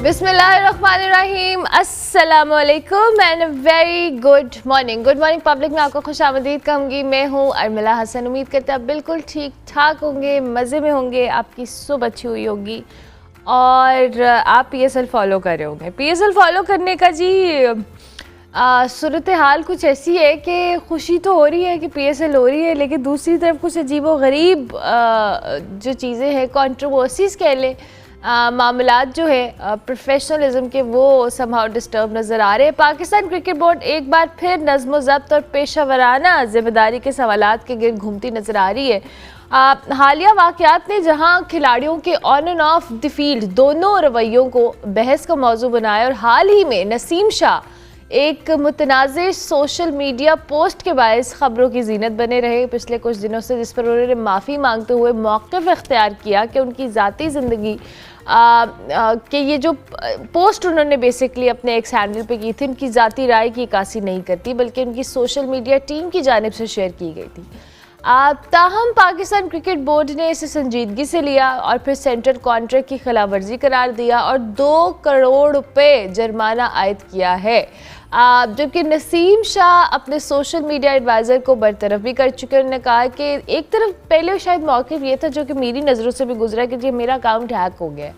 बिस्मिल्लाहिर्रहमानिर्रहीम, अस्सलामुअलैकुम and very good morning public में आपको खुशामदीद कहूँगी। मैं हूँ अर्मिला हसन। उम्मीद करते हैं आप बिल्कुल ठीक ठाक होंगे, मज़े में होंगे, आपकी सुबह अच्छी हुई होगी और आप पीएसएल फॉलो कर रहे होंगे। पीएसएल फॉलो करने का जी सूरत हाल कुछ ऐसी है कि खुशी तो हो रही है कि पीएसएल हो रही है, लेकिन दूसरी तरफ कुछ अजीब व गरीब जो चीज़ें हैं, कंट्रोवर्सीज़ कह लें, मामलात जो है प्रोफेशनलिज्म के, वो समहाउ डिस्टर्ब नज़र आ रहे हैं। पाकिस्तान क्रिकेट बोर्ड एक बार फिर नज़्म ज़ब्त और पेशा वराना ज़िम्मेदारी के सवालात के गिर्द घूमती नज़र आ रही है। हालिया वाक़यात ने जहां खिलाड़ियों के on end of the field दोनों रवैयों को बहस का मौजू बनाया, और हाल ही में नसीम शाह एक मुतनाज़ सोशल मीडिया पोस्ट के बायस ख़बरों की जीनत बने रहे पिछले कुछ दिनों से, जिस पर उन्होंने माफ़ी मांगते हुए मौक़िफ़ इख्तियार किया कि उनकी ज़ाती ज़िंदगी कि ये जो पोस्ट उन्होंने बेसिकली अपने एक्स हैंडल पे की थी, उनकी ज़ाती राय की इक्कासी नहीं करती, बल्कि उनकी सोशल मीडिया टीम की जानिब से शेयर की गई थी। ताहम पाकिस्तान क्रिकेट बोर्ड ने इसे संजीदगी से लिया और फिर सेंट्रल कॉन्ट्रैक्ट की खिलाफ वर्जी करार दिया और 2 करोड़ रुपए जुर्माना आयद किया है। जबकि नसीम शाह अपने सोशल मीडिया एडवाइज़र को बरतरफ भी कर चुके हैं। उन्होंने कहा कि एक तरफ पहले शायद मौक़िफ़ ये था, जो कि मेरी नज़रों से भी गुजरा, कि जी मेरा अकाउंट हैक हो गया है।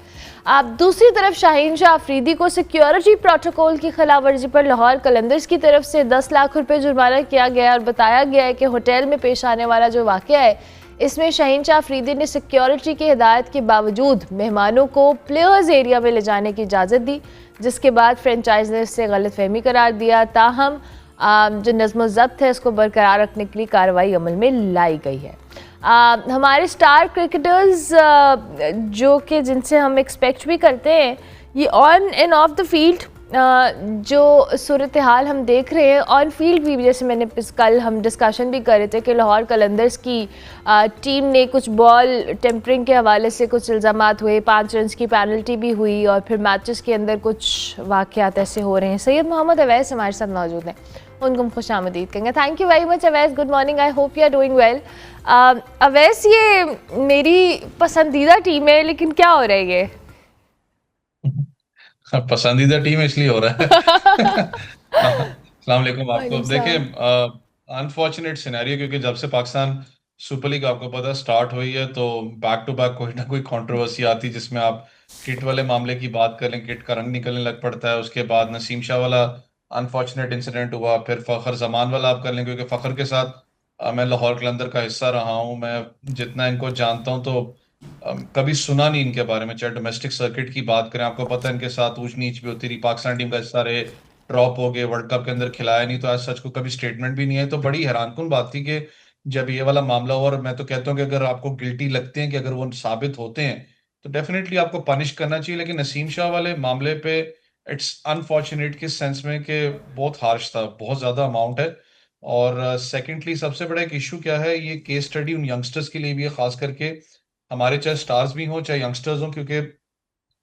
दूसरी तरफ शाहीन शाह अफरीदी को सिक्योरिटी प्रोटोकॉल की खिलाफ वर्जी पर लाहौर कलंदर्स की तरफ से 10 लाख रुपए जुर्माना किया गया और बताया गया है कि होटल में पेश आने वाला जो वाक़या है, इसमें शाहीन शाह अफरीदी ने सिक्योरिटी की हिदायत के बावजूद मेहमानों को प्लेयर्स एरिया में ले जाने की इजाज़त दी, जिसके बाद फ्रेंचाइज ने इससे गलतफहमी करार दिया। ताहम जो नज़्म ज़ब्त है उसको बरकरार रखने के लिए कार्रवाई अमल में लाई गई है। हमारे स्टार क्रिकेटर्स जो कि जिनसे हम एक्सपेक्ट भी करते हैं, ये on end of the field जो सूरत हाल हम देख रहे हैं, ऑन फील्ड भी, जैसे मैंने कल हम डिस्कशन भी कर रहे थे कि लाहौर कलंदर्स की टीम ने कुछ बॉल टेम्परिंग के हवाले से कुछ इल्ज़ामात हुए, 5 रन की पेनल्टी भी हुई और फिर मैचेस के अंदर कुछ वाक़यात ऐसे हो रहे हैं। सैयद मोहम्मद अवैस हमारे साथ मौजूद हैं, उनको हम खुशामदीद कहेंगे। Thank you very much Awais, good morning, I hope you are doing well. Awais, ये मेरी पसंदीदा टीम है, लेकिन क्या हो रहा है ये? पसंदीदा टीम इसलिए हो रहा है। अस्सलाम वालेकुम आपको। वालेकुम देखिए, सलाम। अनफॉर्चुनेट सिनेरियो, क्योंकि जब से पाकिस्तान सुपर लीग आपको पता स्टार्ट हुई है, तो बैक टू बैक कोई ना कोई कंट्रोवर्सी आती है, जिसमें आप किट वाले मामले की बात कर लें, किट का रंग निकलने लग पड़ता है। उसके बाद नसीम शाह वाला अनफॉर्चुनेट इंसिडेंट हुआ, फिर फखर जमान वाला आप कर लें, क्योंकि फखर के साथ मैं लाहौर कलंदर का हिस्सा रहा हूँ। मैं जितना इनको जानता हूँ, तो कभी सुना नहीं इनके बारे में। चाहे डोमेस्टिक सर्किट की बात करें, आपको पता है इनके साथ ऊंच नीच भी होती रही, पाकिस्तान टीम का हिस्सा रहे, ड्रॉप हो गए, वर्ल्ड कप के अंदर खिलाया नहीं, तो आज सच को कभी स्टेटमेंट भी नहीं है। तो बड़ी हैरानकुन बात थी कि जब ये वाला मामला हुआ, और मैं तो कहता हूँ कि अगर आपको गिल्टी लगते हैं, कि अगर वो साबित होते हैं, तो डेफिनेटली आपको पनिश करना चाहिए। लेकिन नसीम शाह वाले मामले पे इट्स अनफॉर्चुनेट किस सेंस में कि बहुत हार्श था, बहुत ज्यादा अमाउंट है। और सेकेंडली सबसे बड़ा एक इशू क्या है, ये केस स्टडी उन यंगस्टर्स के लिए भी है, खास करके हमारे, चाहे स्टार्स भी हों चाहे यंगस्टर्स हों, क्योंकि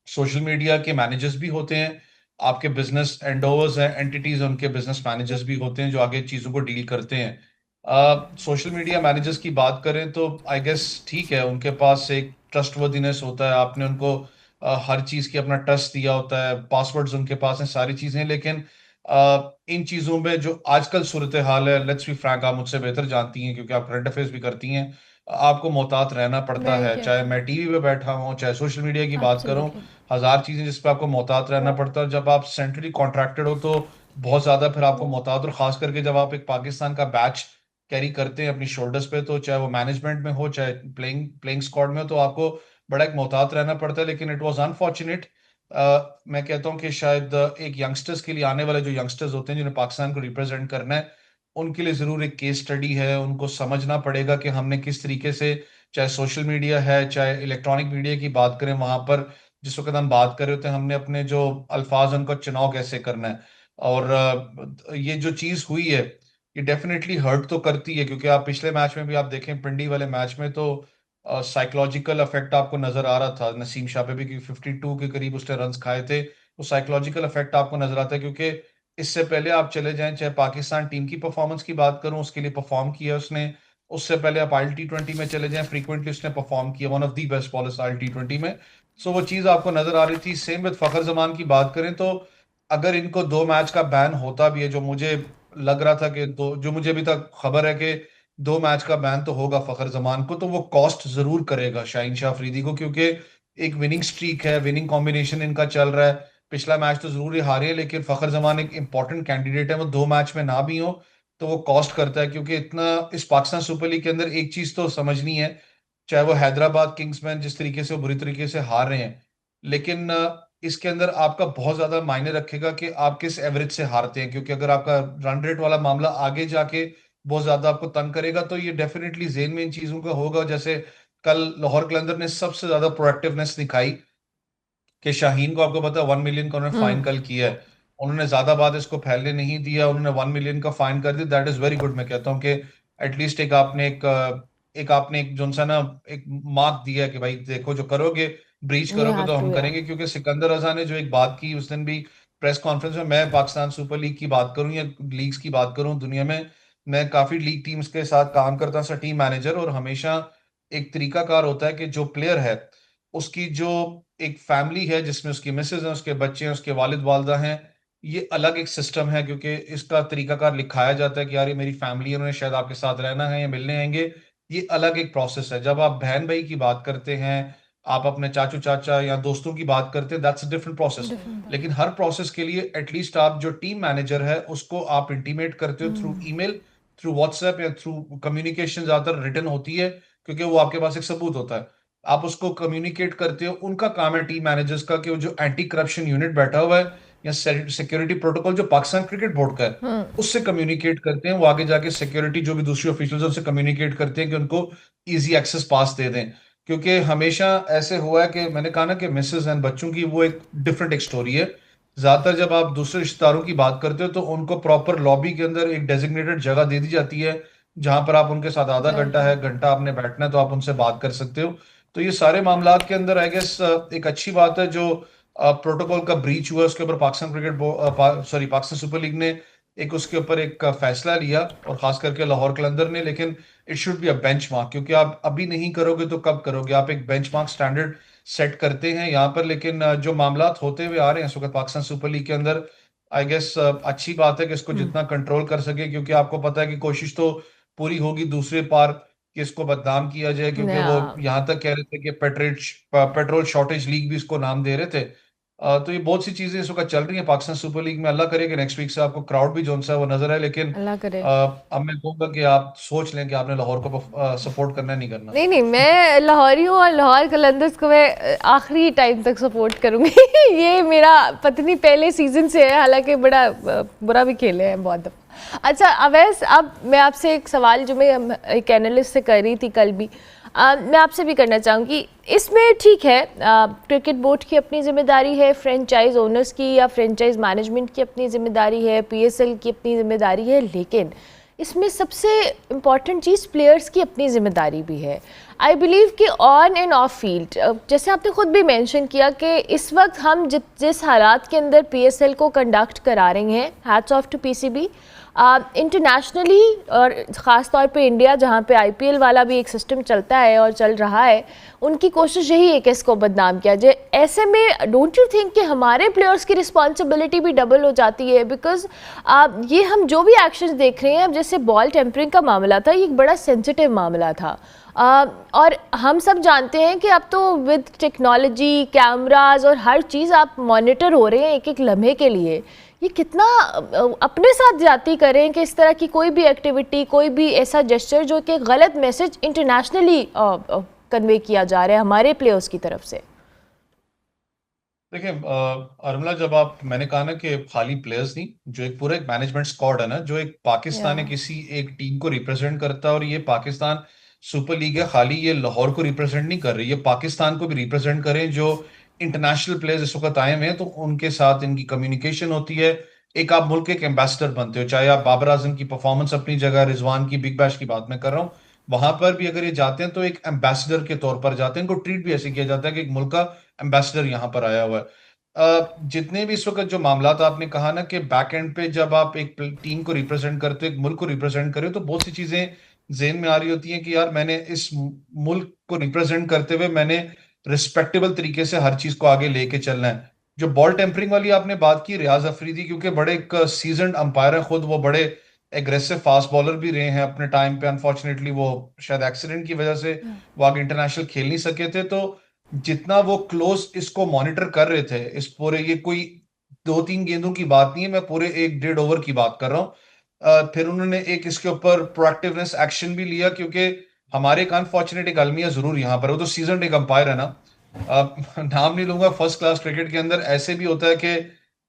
सोशल मीडिया के मैनेजर्स भी होते हैं, आपके बिजनेस एंडोवर्स हैं, एंटिटीज, उनके बिजनेस मैनेजर्स भी होते हैं जो आगे चीज़ों को डील करते हैं। सोशल मीडिया मैनेजर्स की बात करें तो आई गेस ठीक है, उनके पास एक ट्रस्टवर्दीनेस होता है, आपने उनको हर चीज़ की अपना ट्रस्ट दिया होता है, पासवर्ड्स उनके पास हैं, सारी चीज़ें। लेकिन इन चीज़ों में जो आजकल सूरत हाल है, लेट्स बी फ्रैंक, आप मुझसे बेहतर जानती हैं क्योंकि आप करंट अफेयर्स भी करती हैं, आपको मोहतात रहना पड़ता वेरी है। ट्रू। चाहे मैं टीवी पे बैठा हूँ, चाहे सोशल मीडिया की बात करूँ, एब्सोल्युटली। हजार चीजें जिस पे आपको मोहतात रहना पड़ता है। जब आप सेंट्रली कॉन्ट्रैक्टेड हो, तो बहुत ज्यादा फिर आपको मोहतात, और खास करके जब आप एक पाकिस्तान का बैच कैरी करते हैं अपनी शोल्डर्स पे, तो चाहे वो मैनेजमेंट में हो चाहे प्लेइंग प्लेइंग स्क्वाड में हो, तो आपको बड़ा एक मोहतात रहना पड़ता है। लेकिन इट वाज अनफॉर्चुनेट। मैं कहता हूँ कि शायद एक यंगस्टर्स के लिए, आने वाले जो यंगस्टर्स होते हैं जिन्हें पाकिस्तान को रिप्रेजेंट करना है, उनके लिए जरूर एक केस स्टडी है। उनको समझना पड़ेगा कि हमने किस तरीके से, चाहे सोशल मीडिया है चाहे इलेक्ट्रॉनिक मीडिया की बात करें, वहां पर जिस वक्त हम बात कर रहे होते हैं, हमने अपने जो अल्फाज हैं, उनका चुनाव कैसे करना है। और ये जो चीज हुई है, ये डेफिनेटली हर्ट तो करती है, क्योंकि आप पिछले मैच में भी आप देखें, पिंडी वाले मैच में, तो साइकोलॉजिकल इफेक्ट आपको नजर आ रहा था नसीम शाह पे भी, क्योंकि 52 के करीब उसने रन्स खाए थे। तो साइकोलॉजिकल इफेक्ट आपको नजर आता है, क्योंकि इससे पहले आप चले जाएं, चाहे पाकिस्तान टीम की परफॉर्मेंस की बात करूं, उसके लिए परफॉर्म किया उसने, उससे पहले आप IL T20 में चले जाएं, फ्रीक्वेंटली उसने परफॉर्म किया, one of the best bowlers IL T20 में। सो वो चीज आपको नजर आ रही थी। सेम विद फखर जमान की बात करें तो अगर इनको 2 मैच का बैन होता भी है, जो मुझे लग रहा था कि दो, जो मुझे अभी तक खबर है कि 2 मैच का बैन तो होगा फखर जमान को, तो वो कॉस्ट जरूर करेगा शाहीन शाह अफरीदी को, क्योंकि एक विनिंग स्ट्रीक है, विनिंग कॉम्बिनेशन इनका चल रहा है। पिछला मैच तो जरूर ही हारे हैं, लेकिन फखर जमान एक इंपॉर्टेंट कैंडिडेट है, वो 2 मैच में ना भी हो तो वो कॉस्ट करता है। क्योंकि इतना इस पाकिस्तान सुपर लीग के अंदर एक चीज तो समझनी है, चाहे वो हैदराबाद किंग्समैन जिस तरीके से वो बुरी तरीके से हार रहे हैं, लेकिन इसके अंदर आपका बहुत ज्यादा मायने रखेगा कि आप किस एवरेज से हारते हैं। क्योंकि अगर आपका रन रेट वाला मामला आगे जाके बहुत ज्यादा आपको तंग करेगा, तो ये डेफिनेटली जेन में इन चीजों का होगा। जैसे कल लाहौर कलंदर ने सबसे ज्यादा प्रोएक्टिवनेस दिखाई कि शाहीन को, आपको पता है 1 मिलियन का उन्होंने फाइन हम्म। कल किया है। उन्होंने ज्यादा बात इसको फैलने नहीं दिया, उन्होंने 1 मिलियन का फाइन कर दिया। That is very good. मैं कहता हूँ कि एटलीस्ट एक आपने एक जो सा ना एक मार्क दिया है कि भाई देखो, जो करोगे, ब्रीच यू करोगे हैव तो टू, हम या। करेंगे। क्योंकि सिकंदर रजा ने जो एक बात की उस दिन भी प्रेस कॉन्फ्रेंस में, मैं पाकिस्तान सुपर लीग की बात करूं या लीग्स की बात करूं दुनिया में, मैं काफी लीग टीम्स के साथ काम करता था टीम मैनेजर, और हमेशा एक तरीकाकार होता है कि जो प्लेयर है उसकी जो एक फैमिली है जिसमें उसकी मिसेज है, उसके बच्चे हैं, उसके वालिद वालदा हैं, ये अलग एक सिस्टम है। क्योंकि इसका तरीकाकार लिखाया जाता है कि यार ये मेरी फैमिली है, उन्होंने शायद आपके साथ रहना है या मिलने आएंगे। ये अलग एक प्रोसेस है। जब आप बहन भाई की बात करते हैं, आप अपने चाचू चाचा या दोस्तों की बात करते हैं, that's a different process. Different बात। लेकिन हर प्रोसेस के लिए एटलीस्ट आप जो टीम मैनेजर है उसको आप इंटीमेट करते हो थ्रू हम्म। ईमेल, थ्रू व्हाट्सएप या थ्रू कम्युनिकेशन, ज्यादातर रिटर्न होती है, क्योंकि वो आपके पास एक सबूत होता है। आप उसको कम्युनिकेट करते हो। उनका काम है टीम मैनेजर्स का कि वो जो एंटी करप्शन यूनिट बैठा हुआ है या सिक्योरिटी प्रोटोकॉल जो पाकिस्तान क्रिकेट बोर्ड का है, हम्म। उससे कम्युनिकेट करते हैं। वो आगे जाके सिक्योरिटी जो भी दूसरी ऑफिशियल्स उनसे कम्युनिकेट करते हैं कि उनको इजी एक्सेस पास दे दें। क्योंकि हमेशा ऐसे हुआ है कि मैंने कहा ना कि मिसेस एंड बच्चों की वो एक डिफरेंट एक स्टोरी है। ज्यादातर जब आप दूसरे रिश्तेदारों की बात करते हो तो उनको प्रॉपर लॉबी के अंदर एक डेजिग्नेटेड जगह दे दी जाती है, जहां पर आप उनके साथ आधा घंटा एग्जैक्टली। है, घंटा आपने बैठना है, तो आप उनसे बात कर सकते हो। तो ये सारे मामलात के अंदर आई गेस एक अच्छी बात है जो प्रोटोकॉल का ब्रीच हुआ उसके ऊपर Pakistan cricket sorry Pakistan super league ने एक उसके ऊपर एक फैसला लिया, और खास करके लाहौर कलंदर ने। लेकिन it should be a benchmark, क्योंकि आप अभी नहीं करोगे तो कब करोगे। आप एक बेंचमार्क स्टैंडर्ड सेट करते हैं यहाँ पर। लेकिन जो मामलात होते हुए आ रहे हैं इस वक्त पाकिस्तान सुपर लीग के अंदर, आई गेस अच्छी बात है कि इसको हम्म। जितना कंट्रोल कर सके। क्योंकि आपको पता है कि कोशिश तो पूरी होगी दूसरे पार कि इसको बदनाम किया जाए। क्योंकि या। वो यहाँ तक कह रहे थे कि पेट्रोल शॉर्टेज लीग भी इसको नाम दे रहे थे। तो ये बहुत सी चीजें इस वक्त चल रही हैं पाकिस्तान सुपर लीग में। अल्लाह करे कि नेक्स्ट वीक से आपको क्राउड भी जो सा है वो नजर आए। लेकिन अल्लाह करे। अब मैं कहूंगा कि आप सोच लें कि आपने लाहौर को सपोर्ट करना है नहीं करना। नहीं नहीं, मैं लाहौरी हूँ और लाहौर कलंदर्स को मैं आखिरी टाइम तक सपोर्ट करूँगी। ये मेरा पत्नी पहले सीजन से है, हालांकि बड़ा बुरा भी खेले हैं बहुत दफ़ा। अच्छा अवैस, अब मैं आपसे एक सवाल जो मैं एक एनालिस्ट से कर रही थी कल भी, मैं आपसे भी करना चाहूँगी। इसमें ठीक है, क्रिकेट बोर्ड की अपनी जिम्मेदारी है, फ्रेंचाइज ओनर्स की या फ्रेंचाइज मैनेजमेंट की अपनी जिम्मेदारी है, PSL की अपनी जिम्मेदारी है, लेकिन इसमें सबसे इम्पॉर्टेंट चीज़ प्लेयर्स की अपनी ज़िम्मेदारी भी है। आई बिलीव कि ऑन एंड ऑफ फील्ड, जैसे आपने ख़ुद भी मेंशन किया कि इस वक्त हम जिस हालात के अंदर PSL को कंडक्ट करा रहे हैं, hats off to PCB। Internationally और ख़ास तौर पे इंडिया जहाँ पे IPL वाला भी एक सिस्टम चलता है और चल रहा है, उनकी कोशिश यही है कि इसको बदनाम किया जाए। ऐसे में डोंट यू थिंक कि हमारे प्लेयर्स की रिस्पॉन्सिबिलिटी भी डबल हो जाती है? बिकॉज ये हम जो भी एक्शंस देख रहे हैं, अब जैसे बॉल टेम्परिंग का मामला था, ये एक बड़ा सेंसिटिव मामला था। और हम सब जानते हैं कि अब तो विद टेक्नोलॉजी, कैमराज और हर चीज़ आप मॉनिटर हो रहे हैं एक एक लम्हे के लिए। ये कितना अपने साथ जाती करें कि इस तरह की कोई भी एक्टिविटी, कोई भी ऐसा जेस्चर जो कि गलत मैसेज इंटरनेशनली कन्वे किया जा रहा है हमारे प्लेयर्स की तरफ से। देखिए अर्मिला, जब आप मैंने कहा ना कि खाली प्लेयर्स नहीं, जो एक पूरा एक मैनेजमेंट स्क्वाड है ना, जो एक या। पाकिस्तान है किसी एक टीम को रिप्रेजेंट करता है। और ये पाकिस्तान सुपर लीग है, खाली ये लाहौर को रिप्रेजेंट नहीं कर रही, ये पाकिस्तान को भी रिप्रेजेंट करें। जो इंटरनेशनल प्लेयर्स इस वक्त आए हुए हैं तो उनके साथ इनकी कम्युनिकेशन होती है। एक आप मुल्क के एक एम्बेसडर बनते हो। चाहे आप बाबर आजम की परफॉर्मेंस अपनी जगह, रिजवान की बिग बैश की बात मैं कर रहा हूँ, वहां पर भी अगर ये जाते हैं तो एक एम्बेसडर के तौर पर जाते हैं। इनको ट्रीट भी ऐसे किया जाता है कि एक मुल्क का एम्बेसडर यहाँ पर आया हुआ है। जितने भी इस वक्त जो मामलात आपने कहा ना कि बैक एंड पे जब आप एक टीम को रिप्रेजेंट करते हो, एक मुल्क को रिप्रेजेंट करे हो, तो बहुत सी चीजें जेन में आ रही होती हैं कि यार मैंने इस मुल्क को रिप्रेजेंट करते हुए मैंने रिस्पेक्टेबल तरीके से हर चीज को आगे लेके चलना है। जो बॉल टेम्परिंग वाली आपने बात की, रियाज अफरीदी, क्योंकि बड़े एक सीजन्ड अंपायर है खुद, वो बड़े एग्रेसिव फास्ट बॉलर भी रहे हैं अपने टाइम पे। अनफॉर्चुनेटली वो शायद एक्सीडेंट की वजह से वो आगे इंटरनेशनल खेल नहीं सके थे। तो जितना वो क्लोज इसको मॉनिटर कर रहे थे, इस पूरे, ये कोई 2-3 गेंदों की बात नहीं है, मैं पूरे 1-1.5 ओवर की बात कर रहा हूँ। फिर उन्होंने एक इसके ऊपर प्रोएक्टिवनेस एक्शन भी लिया, क्योंकि हमारे एक अनफॉर्चुनेट एक अलमिया जरूर यहाँ पर, वो तो सीजन एक अंपायर है ना। नाम नहीं लूंगा, फर्स्ट क्लास क्रिकेट के अंदर ऐसे भी होता है कि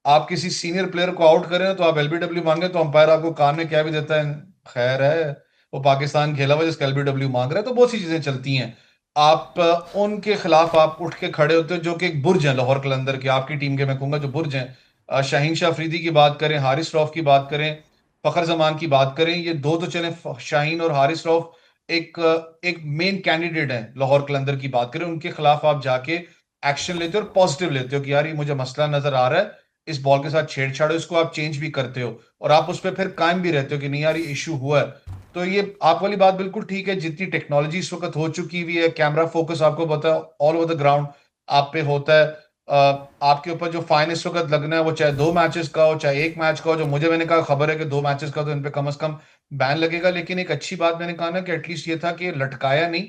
आप किसी सीनियर प्लेयर को आउट करें तो आप एलबीडब्ल्यू मांगे तो अंपायर आपको कान में क्या भी देता है, खैर है, वो पाकिस्तान खेला हुआ जिसका एलबीडब्ल्यू मांग रहा है। तो बहुत सी चीजें चलती हैं। आप उनके खिलाफ आप उठ के खड़े होते हो, जो कि एक बुर्ज है लाहौर कलंदर के, आपकी टीम के मैं कहूंगा जो बुर्ज हैं। शाहीन शाह अफरीदी की बात करें, हारिस रऊफ की बात करें, फखर जमान की बात करें, ये दो तो चले। शाहीन और हारिस रऊफ एक एक मेन कैंडिडेट है लाहौर कलंदर की बात करें, उनके खिलाफ आप जाके एक्शन लेते हो और पॉजिटिव लेते हो कि यार ये मुझे मसला नजर आ रहा है, इस बॉल के साथ छेड़छाड़ हो, इसको आप चेंज भी करते हो और आप उस पर फिर कायम भी रहते हो कि नहीं यार ये इशू हुआ है। तो ये आप वाली बात बिल्कुल ठीक है, जितनी टेक्नोलॉजी इस वक्त हो चुकी हुई है, कैमरा फोकस आपको पता है ऑल ओवर द ग्राउंड आप पे होता है। आपके ऊपर जो फाइन इस वक्त लगना है, वो चाहे 2 मैचेस का हो चाहे 1 मैच का हो, जो मुझे मैंने कहा खबर है कि 2 मैचेस का, तो इन पे कम से कम बैन लगेगा। लेकिन एक अच्छी बात मैंने कहा ना कि एटलीस्ट ये था कि लटकाया नहीं,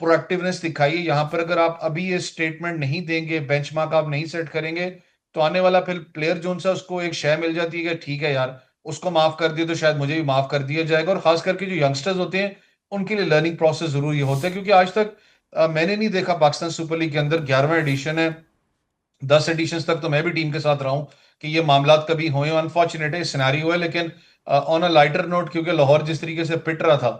प्रोएक्टिवनेस दिखाइए। यहाँ पर अगर आप अभी ये स्टेटमेंट नहीं देंगे, बेंचमार्क आप नहीं सेट करेंगे, तो आने वाला फिर प्लेयर जो सा उसको एक शय मिल जाती है कि ठीक है यार उसको माफ कर दिया तो शायद मुझे भी माफ कर दिया जाएगा। और खास करके जो यंगस्टर्स होते हैं उनके लिए लर्निंग प्रोसेस जरूर ये होता है, क्योंकि आज तक मैंने नहीं देखा, पाकिस्तान सुपर लीग के अंदर 11वां एडिशन है, 10 एडिशन तक तो मैं भी टीम के साथ रहा हूं, कि ये मामला कभी हुए। अनफॉर्चुनेट है, सिनेरियो है। लेकिन ऑन अ लाइटर नोट, क्योंकि लाहौर जिस तरीके से पिट रहा था,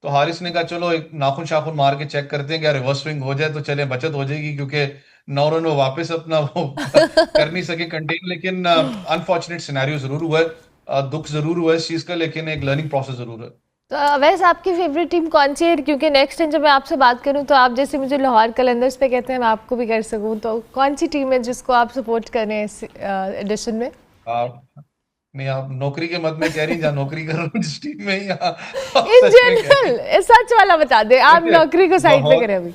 तो हारिस ने कहा चलो एक नाखून शाखुन मार के चेक करते हैं, क्या रिवर्स स्विंग हो जाए तो चले, बचत हो जाएगी, क्योंकि 9 रन वो वापस अपना वो कर नहीं सके कंटेन। लेकिन अनफॉर्चुनेट सिनेरियो जरूर हुआ है, दुख जरूर हुआ है इस चीज का, लेकिन एक लर्निंग प्रोसेस जरूर है। तो वैसे आपकी फेवरेट टीम कौन सी है? क्योंकि नेक्स्ट टाइम जब मैं आपसे बात करूं तो आप जैसे मुझे लाहौर कलंदर्स पे कहते हैं, मैं आपको भी कर सकूं, तो कौन सी टीम है जिसको आप सपोर्ट कर रहे हैं इस एडिशन में? आप नहीं, आप नौकरी के मत में कह रही, जहाँ नौकरी कर रहा हूँ जिस टीम में, यहाँ आप इन सच में कह रही। जनरल सच वाला बता दे, आप देखिए नौकरी को साइड पे लाहौर, करें अभी।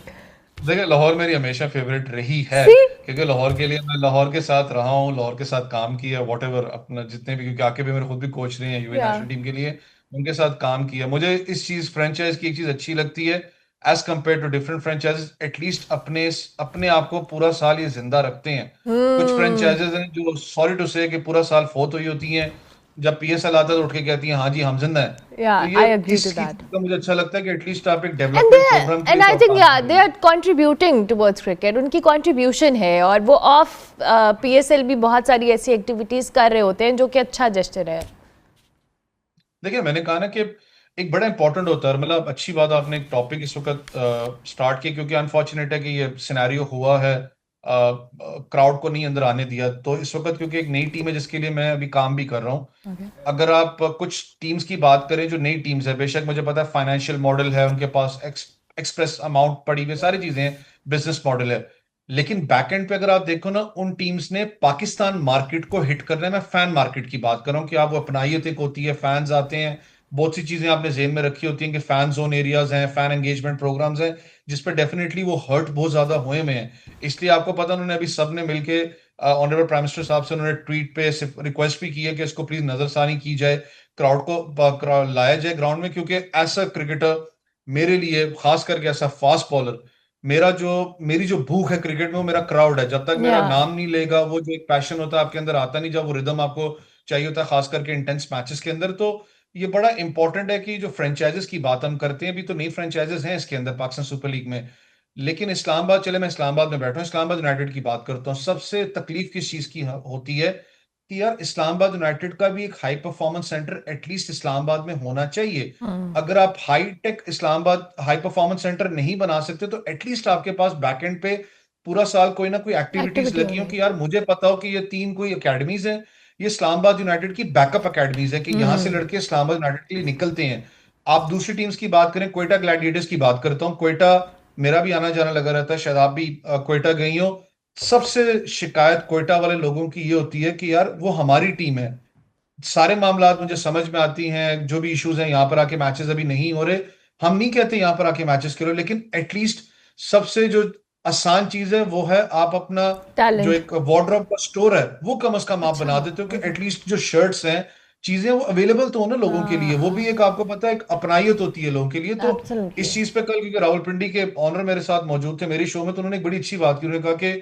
देखिए लाहौर मेरी हमेशा फेवरेट रही है, सी। क्योंकि लाहौर के लिए मैं लाहौर के साथ रहा हूँ, लाहौर के साथ काम किया, वॉट एवर अपना जितने भी, क्योंकि आके भी मेरे खुद भी कोच रहे हैं यूए या नेशनल टीम के लिए, उनके साथ काम किया। मुझे इस चीज फ्रेंचाइज की एक चीज अच्छी लगती है, as compare to different franchises, at least अपने अपने आप को पूरा साल ये जिंदा रखते हैं। कुछ हम्म। फ्रेंचाइजेस हैं जो सॉरी टू से कि पूरा साल फोत हुई होती हैं, जब पीएसएल आता है तो उठ के कहती हैं हाँ जी हम जिंदा हैं। या तो ये आई एग्री टू इसकी दैट। चीज का मुझे अच्छा लगता है कि एटलीस्ट आप एक एंड डेवलपमेंट प्रोग्राम के लिए एंड तो आई आप थिंक काम या कर दे रहे आर कंट्रीब्यूटिंग टुवर्ड्स क्रिकेट, उनकी कंट्रीब्यूशन है, और वो ऑफ पीएसएल भी बहुत सारी ऐसी एक्टिविटीज कर रहे होते हैं जो कि अच्छा जेस्चर है। देखिए मैंने कहा ना कि एक बड़ा इंपॉर्टेंट होता है, मतलब अच्छी बात आपने एक टॉपिक इस वक्त स्टार्ट किया, क्योंकि अनफॉर्चुनेट है कि ये सिनेरियो हुआ है, क्राउड को नहीं अंदर आने दिया। तो इस वक्त क्योंकि एक नई टीम है जिसके लिए मैं अभी काम भी कर रहा हूँ, अगर आप कुछ टीम्स की बात करें जो नई टीम्स है, बेशक मुझे पता है फाइनेंशियल मॉडल है उनके पास, एक्सप्रेस अमाउंट पड़ी हुई, सारी चीजें हैं, बिजनेस मॉडल है, लेकिन बैकएंड पे अगर आप देखो ना, उन टीम्स ने पाकिस्तान मार्केट को हिट करना है। मैं फैन मार्केट की बात कर रहा हूँ कि आप वो अपनाइयत एक होती है, फैंस आते हैं, बहुत सी चीजें आपने जेन में रखी होती हैं कि फैन जोन एरियाज हैं, फैन एंगेजमेंट प्रोग्राम्स हैं, जिसपे डेफिनेटली वो हर्ट बहुत ज्यादा हुए हुए हैं। इसलिए आपको पता, उन्होंने अभी सब ने मिलके ऑनरेबल प्राइम मिनिस्टर साहब से उन्होंने ट्वीट पे रिक्वेस्ट भी की है कि इसको प्लीज नजरसानी की जाए, क्राउड को लाया जाए ग्राउंड में, क्योंकि ऐसा क्रिकेटर मेरे लिए, खास करके ऐसा फास्ट बॉलर, मेरी जो भूख है क्रिकेट में वो मेरा क्राउड है। जब तक या मेरा नाम नहीं लेगा, वो जो एक पैशन होता है आपके अंदर आता नहीं, जब वो रिदम आपको चाहिए होता है, खास करके इंटेंस मैचेस के अंदर। तो ये बड़ा इंपॉर्टेंट है कि जो फ्रेंचाइजेस की बात हम करते हैं, अभी तो नई फ्रेंचाइजेस हैं इसके अंदर पाकिस्तान सुपर लीग में, लेकिन इस्लामाबाद, चले मैं इस्लामाबाद में बैठा हूँ, इस्लामाबाद यूनाइटेड की बात करता हूँ, सबसे तकलीफ किस चीज की होती है कि यार इस्लामाबाद यूनाइटेड का भी एक high performance centre at least Islamabad में होना चाहिए। अगर आप high tech Islamabad high performance centre नहीं बना सकते, तो एटलीस्ट आपके पास बैकएंड पे पूरा साल कोई ना कोई एक्टिविटीज एक्टिविटी लगी हो होनी। कि यार मुझे पता हो कि ये 3 कोई एकेडमीज हैं, ये इस्लामाबाद यूनाइटेड की बैकअप एकेडमीज है, कि यहाँ से हम्म। लड़के इस्लामाबाद यूनाइटेड के लिए निकलते हैं। आप दूसरी टीम्स की बात करें, क्वेटा ग्लैडिएटर्स की बात करता हूँ, क्वेटा मेरा भी आना जाना लगा रहता है, शायद आप भी क्वेटा गई हो। सबसे शिकायत क्वेटा वाले लोगों की ये होती है कि यार वो हमारी टीम है, सारे मामलात मुझे समझ में आती हैं, जो भी इश्यूज हैं, यहाँ पर आके मैचेस अभी नहीं हो रहे, हम नहीं कहते यहाँ पर आके मैचेस करो, लेकिन एटलीस्ट सबसे जो आसान चीज है वो है आप अपना जो टैलेंट। एक वार्डरोब का स्टोर है वो कम से कम आप अच्छा। बना देते हो कि एटलीस्ट जो शर्ट्स हैं, चीजें वो अवेलेबल तो हो ना लोगों के लिए। वो भी हाँ, एक आपको पता है एक अपनायत होती है लोगों के लिए। तो एब्सोल्युटली। इस चीज पे कल, क्योंकि रावलपिंडी के ऑनर मेरे साथ मौजूद थे मेरी शो में, तो उन्होंने एक बड़ी अच्छी बात की। उन्होंने कहा कि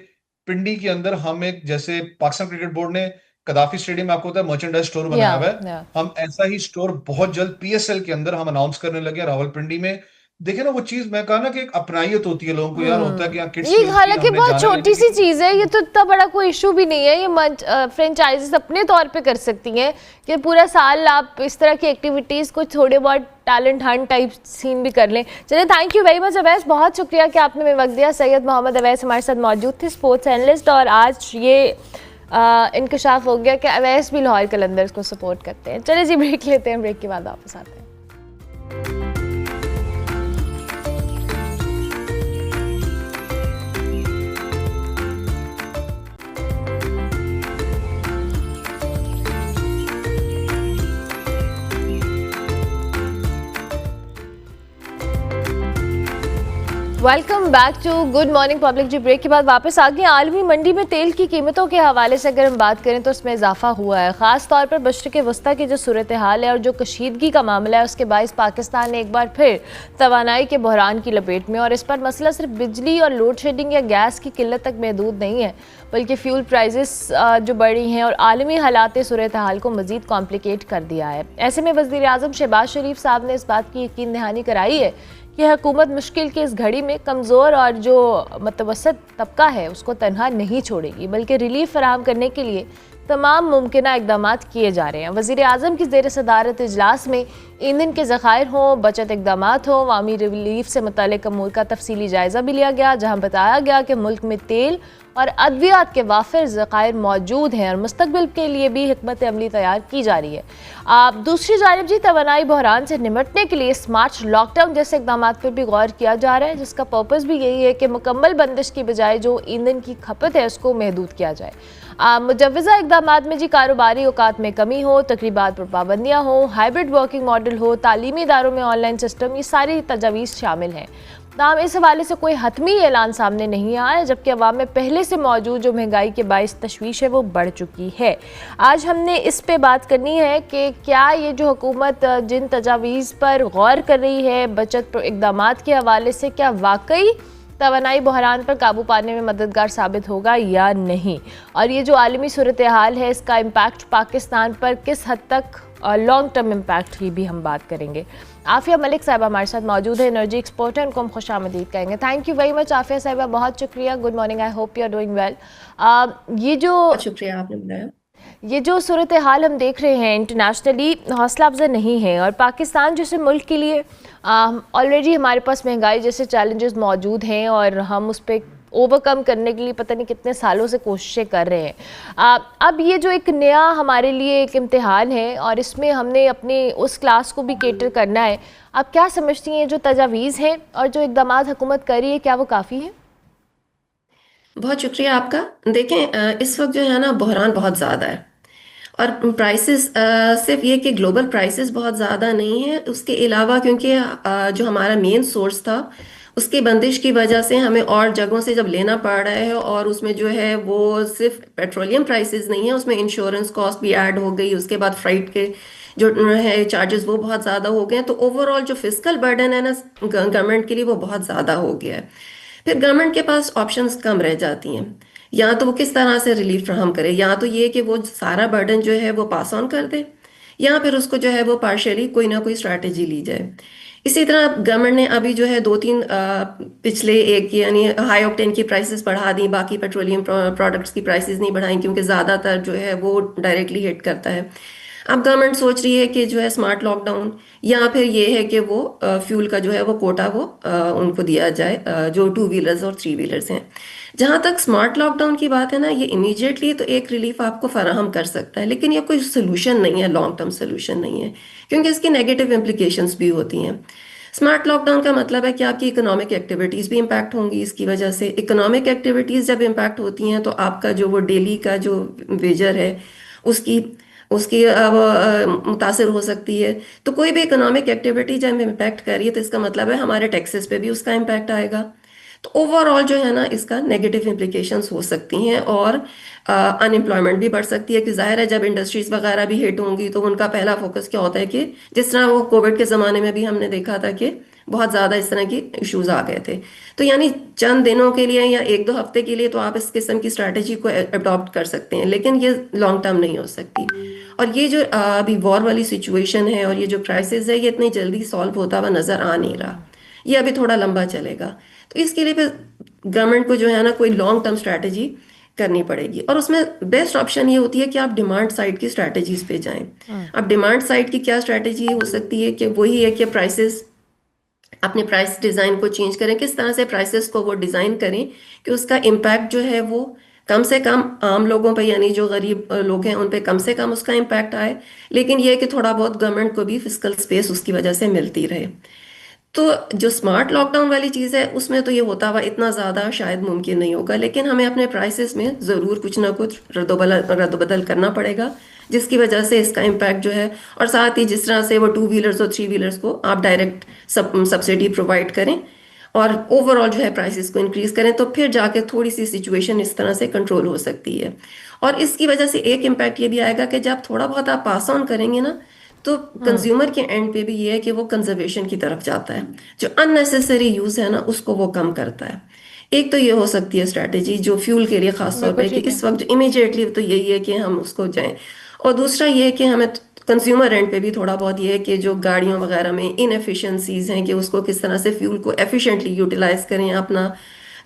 पिंडी के अंदर हम एक, जैसे पाकिस्तान क्रिकेट बोर्ड ने कदाफी स्टेडियम में आपको पता है मर्चेंडाइज स्टोर या बनाया हुआ है, या हम ऐसा ही स्टोर बहुत जल्द पीएसएल के अंदर हम अनाउंस करने लगे हैं रावलपिंडी में। देखे ना वो चीज, मैं कहा ना कि एक अपनायत होती है लोगों को, यार होता है कि यहाँ किड्स ये मिलती है, हालांकि हमने बहुत जाने छोटी लेने सी की। चीज़ है, ये तो इतना बड़ा कोई इशू भी नहीं है। ये फ्रेंचाइजीज अपने तौर पे कर सकती हैं कि पूरा साल आप इस तरह की एक्टिविटीज़ को थोड़े बहुत टैलेंट हंट टाइप सीन भी कर लें। चलिए, thank you very much Awais, बहुत शुक्रिया कि आपने हमें वक्त दिया। सैयद मोहम्मद अवैस हमारे साथ मौजूद थे, स्पोर्ट्स एनालिस्ट, और आज ये इंकशाफ हो गया कि अवैस भी लाहौर कलंदर्स को सपोर्ट करते हैं। चलिए जी, ब्रेक लेते हैं, ब्रेक के बाद वापस आते हैं। Welcome back to good morning public. जी, ब्रेक के बाद वापस आ गए। आलमी मंडी में तेल की कीमतों के हवाले से अगर हम बात करें तो उसमें इजाफा हुआ है, ख़ास तौर पर मशरिक़ वस्ता की जो सूरत हाल है और जो कशीदगी का मामला है, उसके बायस पाकिस्तान ने एक बार फिर तवानाई के बहरान की लपेट में। और इस पर मसला सिर्फ बिजली और लोड शेडिंग या गैस की किल्लत तक महदूद नहीं है, बल्कि फ्यूल प्राइजेस जो बढ़ी हैं और आलमी हालात सूरत हाल को मज़ीद कॉम्प्लिकेट कर दिया है। ऐसे में वज़ीर आज़म शहबाज शरीफ साहब ने इस बात की यकीन दहानी कराई है कि हुकूमत मुश्किल की इस घड़ी में कमज़ोर और जो मतवसत तबका है उसको तनहा नहीं छोड़ेगी, बल्कि रिलीफ फराहम करने के लिए तमाम मुमकिन इकदाम किए जा रहे हैं। वज़ीर आज़म की ज़ेर सदारत इजलास में ईंधन के ज़खायर हों, बचत इकदाम हों, अवामी रिलीफ से मुताल्लिक़ अमूर का तफसीली जायज़ा भी लिया गया, जहाँ बताया गया कि मुल्क में तेल और अद्वियात के वाफिर ज़खायर मौजूद हैं और मुस्तकबिल के लिए भी हिकमत अमली तैयार की जा रही है। दूसरी जानिब जी, तवानाई बहरान से निपटने के लिए स्मार्ट लॉकडाउन जैसे इकदाम पर भी गौर किया जा रहा है, जिसका पर्पज़ भी यही है कि मुकम्मल बंदिश की बजाय जो ईंधन की खपत है उसको महदूद किया जाए। मुजवज़ा इकदाम में जी कारोबारी औकात में कमी हो, तकरीबात पर पाबंदियाँ हो, हाइब्रिड वर्किंग मॉडल हो, तालीमी इदारों में ऑनलाइन सिस्टम, ये सारी तजावीज़ शामिल हैं। ताहम इस हवाले से कोई हतमी ऐलान सामने नहीं आया है, जबकि अवाम में पहले से मौजूद जो महंगाई के बायस तशवीश है वो बढ़ चुकी है। आज हमने इस पे बात करनी है कि क्या ये जो हुकूमत जिन तजावीज़ पर गौर कर रही है बचत इकदाम के हवाले से, क्या वाकई तवानाई बहरान पर काबू पाने में मददगार साबित होगा या नहीं, और ये जो आलमी सूरत हाल है इसका इम्पैक्ट पाकिस्तान पर किस हद तक लॉन्ग टर्म इम्पैक्ट की भी हम बात करेंगे। आफिया मलिक साहिबा हमारे साथ मौजूद है, एनर्जी एक्सपर्ट है, उनको हम खुश आमदीद कहेंगे। Thank you very much Afia साहिबा, बहुत शुक्रिया। Good morning, I hope you are doing well. ये जो शुक्रिया आपने बुलाया। ये जो सूरत हाल हम देख रहे हैं इंटरनेशनली हौसला अफजा नहीं है, और पाकिस्तान जैसे मुल्क के लिए ऑलरेडी हमारे पास महंगाई जैसे चैलेंजेस मौजूद हैं और हम उस पर ओवरकम करने के लिए पता नहीं कितने सालों से कोशिशें कर रहे हैं। अब ये जो एक नया हमारे लिए एक इम्तिहान है और इसमें हमने अपने उस क्लास को भी केटर करना है। आप क्या समझती हैं जो तजावीज़ हैं और जो इकदाम हुकूमत कर रही है, क्या वो काफ़ी है? बहुत शुक्रिया आपका। देखें, इस वक्त जो है ना बहरान बहुत ज़्यादा है, और प्राइसेस सिर्फ ये कि ग्लोबल प्राइसेस बहुत ज़्यादा नहीं है, उसके अलावा क्योंकि जो हमारा मेन सोर्स था उसकी बंदिश की वजह से हमें और जगहों से जब लेना पड़ रहा है, और उसमें जो है वो सिर्फ पेट्रोलियम प्राइसेस नहीं है, उसमें इंश्योरेंस कॉस्ट भी ऐड हो गई, उसके बाद फ्राइट के जो है चार्जेस वो बहुत ज़्यादा हो गए हैं। तो ओवरऑल जो फिजिकल बर्डन है ना गवर्नमेंट के लिए वो बहुत ज़्यादा हो गया है। फिर गवर्नमेंट के पास ऑप्शंस कम रह जाती हैं, या तो वो किस तरह से रिलीफ फ्राहम करे, या तो ये कि वो सारा बर्डन जो है वो पास ऑन कर दे, या फिर उसको जो है वो पार्शियली कोई ना कोई स्ट्रैटेजी ली जाए। इसी तरह गवर्नमेंट ने अभी जो है 2-3 पिछले एक यानी हाई ऑक्टेन की प्राइसेस बढ़ा दी, बाकी पेट्रोलियम प्रोडक्ट्स की प्राइसेस नहीं बढ़ाई, क्योंकि ज़्यादातर जो है वो डायरेक्टली हिट करता है। अब गवर्नमेंट सोच रही है कि जो है स्मार्ट लॉकडाउन, या फिर ये है कि वो फ्यूल का जो है वो कोटा वो उनको दिया जाए, जो 2 व्हीलर्स और 3 व्हीलर्स हैं। जहाँ तक स्मार्ट लॉकडाउन की बात है ना, ये इमीडिएटली तो एक रिलीफ आपको फराहम कर सकता है, लेकिन ये कोई सोल्यूशन नहीं है, लॉन्ग टर्म सोल्यूशन नहीं है, क्योंकि इसकी नेगेटिव इम्प्लीकेशंस भी होती हैं। स्मार्ट लॉकडाउन का मतलब है कि आपकी इकोनॉमिक एक्टिविटीज़ भी इम्पैक्ट होंगी इसकी वजह से। इकोनॉमिक एक्टिविटीज़ जब इम्पैक्ट होती हैं तो आपका जो वो डेली का जो वेजर है उसकी उसकी मुतासिर हो सकती है। तो कोई भी इकोनॉमिक एक्टिविटी जब इम्पैक्ट कर रही है तो इसका मतलब है हमारे टैक्सेस पे भी उसका इम्पैक्ट आएगा। तो ओवरऑल जो है ना इसका नेगेटिव इम्प्लिकेशंस हो सकती हैं, और अनएम्प्लॉयमेंट भी बढ़ सकती है कि जाहिर है जब इंडस्ट्रीज वगैरह भी हिट होंगी तो उनका पहला फोकस क्या होता है कि जिस तरह वो कोविड के ज़माने में भी हमने देखा था कि बहुत ज़्यादा इस तरह की इश्यूज आ गए थे। तो यानी चंद दिनों के लिए या एक दो हफ्ते के लिए तो आप इस किस्म की स्ट्रैटेजी को अडॉप्ट कर सकते हैं, लेकिन ये लॉन्ग टर्म नहीं हो सकती। और ये जो अभी वॉर वाली सिचुएशन है और ये जो क्राइसिस है ये इतनी जल्दी सॉल्व होता हुआ नजर आ नहीं रहा, ये अभी थोड़ा लंबा चलेगा। तो इसके लिए फिर गवर्नमेंट को जो है ना कोई लॉन्ग टर्म स्ट्रैटेजी करनी पड़ेगी, और उसमें बेस्ट ऑप्शन ये होती है कि आप डिमांड साइड की स्ट्रैटेजीज पे जाएं। अब डिमांड साइड की क्या स्ट्रैटेजी हो सकती है कि वही है कि प्राइसेस, अपने प्राइस डिज़ाइन को चेंज करें, किस तरह से प्राइसेस को वो डिज़ाइन करें कि उसका इम्पैक्ट जो है वो कम से कम आम लोगों पे, यानी जो गरीब लोग हैं उन पे कम से कम उसका इम्पैक्ट आए, लेकिन ये है कि थोड़ा बहुत गवर्नमेंट को भी फिजिकल स्पेस उसकी वजह से मिलती रहे। तो जो स्मार्ट लॉकडाउन वाली चीज़ है उसमें तो ये होता हुआ इतना ज़्यादा शायद मुमकिन नहीं होगा, लेकिन हमें अपने प्राइसेस में ज़रूर कुछ ना कुछ रद्दबदल करना पड़ेगा, जिसकी वजह से इसका इम्पैक्ट जो है, और साथ ही जिस तरह से वो टू व्हीलर्स और थ्री व्हीलर्स को आप डायरेक्ट सब्सिडी प्रोवाइड करें और ओवरऑल जो है प्राइसेस को इंक्रीज करें, तो फिर जाके थोड़ी सी सिचुएशन इस तरह से कंट्रोल हो सकती है। और इसकी वजह से एक इम्पैक्ट ये भी आएगा कि जब थोड़ा बहुत आप पास ऑन करेंगे ना, तो कंज्यूमर के एंड पे भी ये है कि वो कंजर्वेशन की तरफ जाता है, जो अननेसेसरी यूज है ना उसको वो कम करता है। एक तो ये हो सकती है स्ट्रैटेजी जो फ्यूल के लिए खास तौर बिल्कुल पे कि ठीक है। इस वक्त इमीडिएटली तो यही है कि हम उसको जाएं। और दूसरा ये है कि हमें कंज्यूमर एंड पे भी थोड़ा बहुत ये है कि जो गाड़ियों वगैरह में इनएफिशिएंसीज हैं कि उसको किस तरह से फ्यूल को एफिशिएंटली यूटिलाइज करें, अपना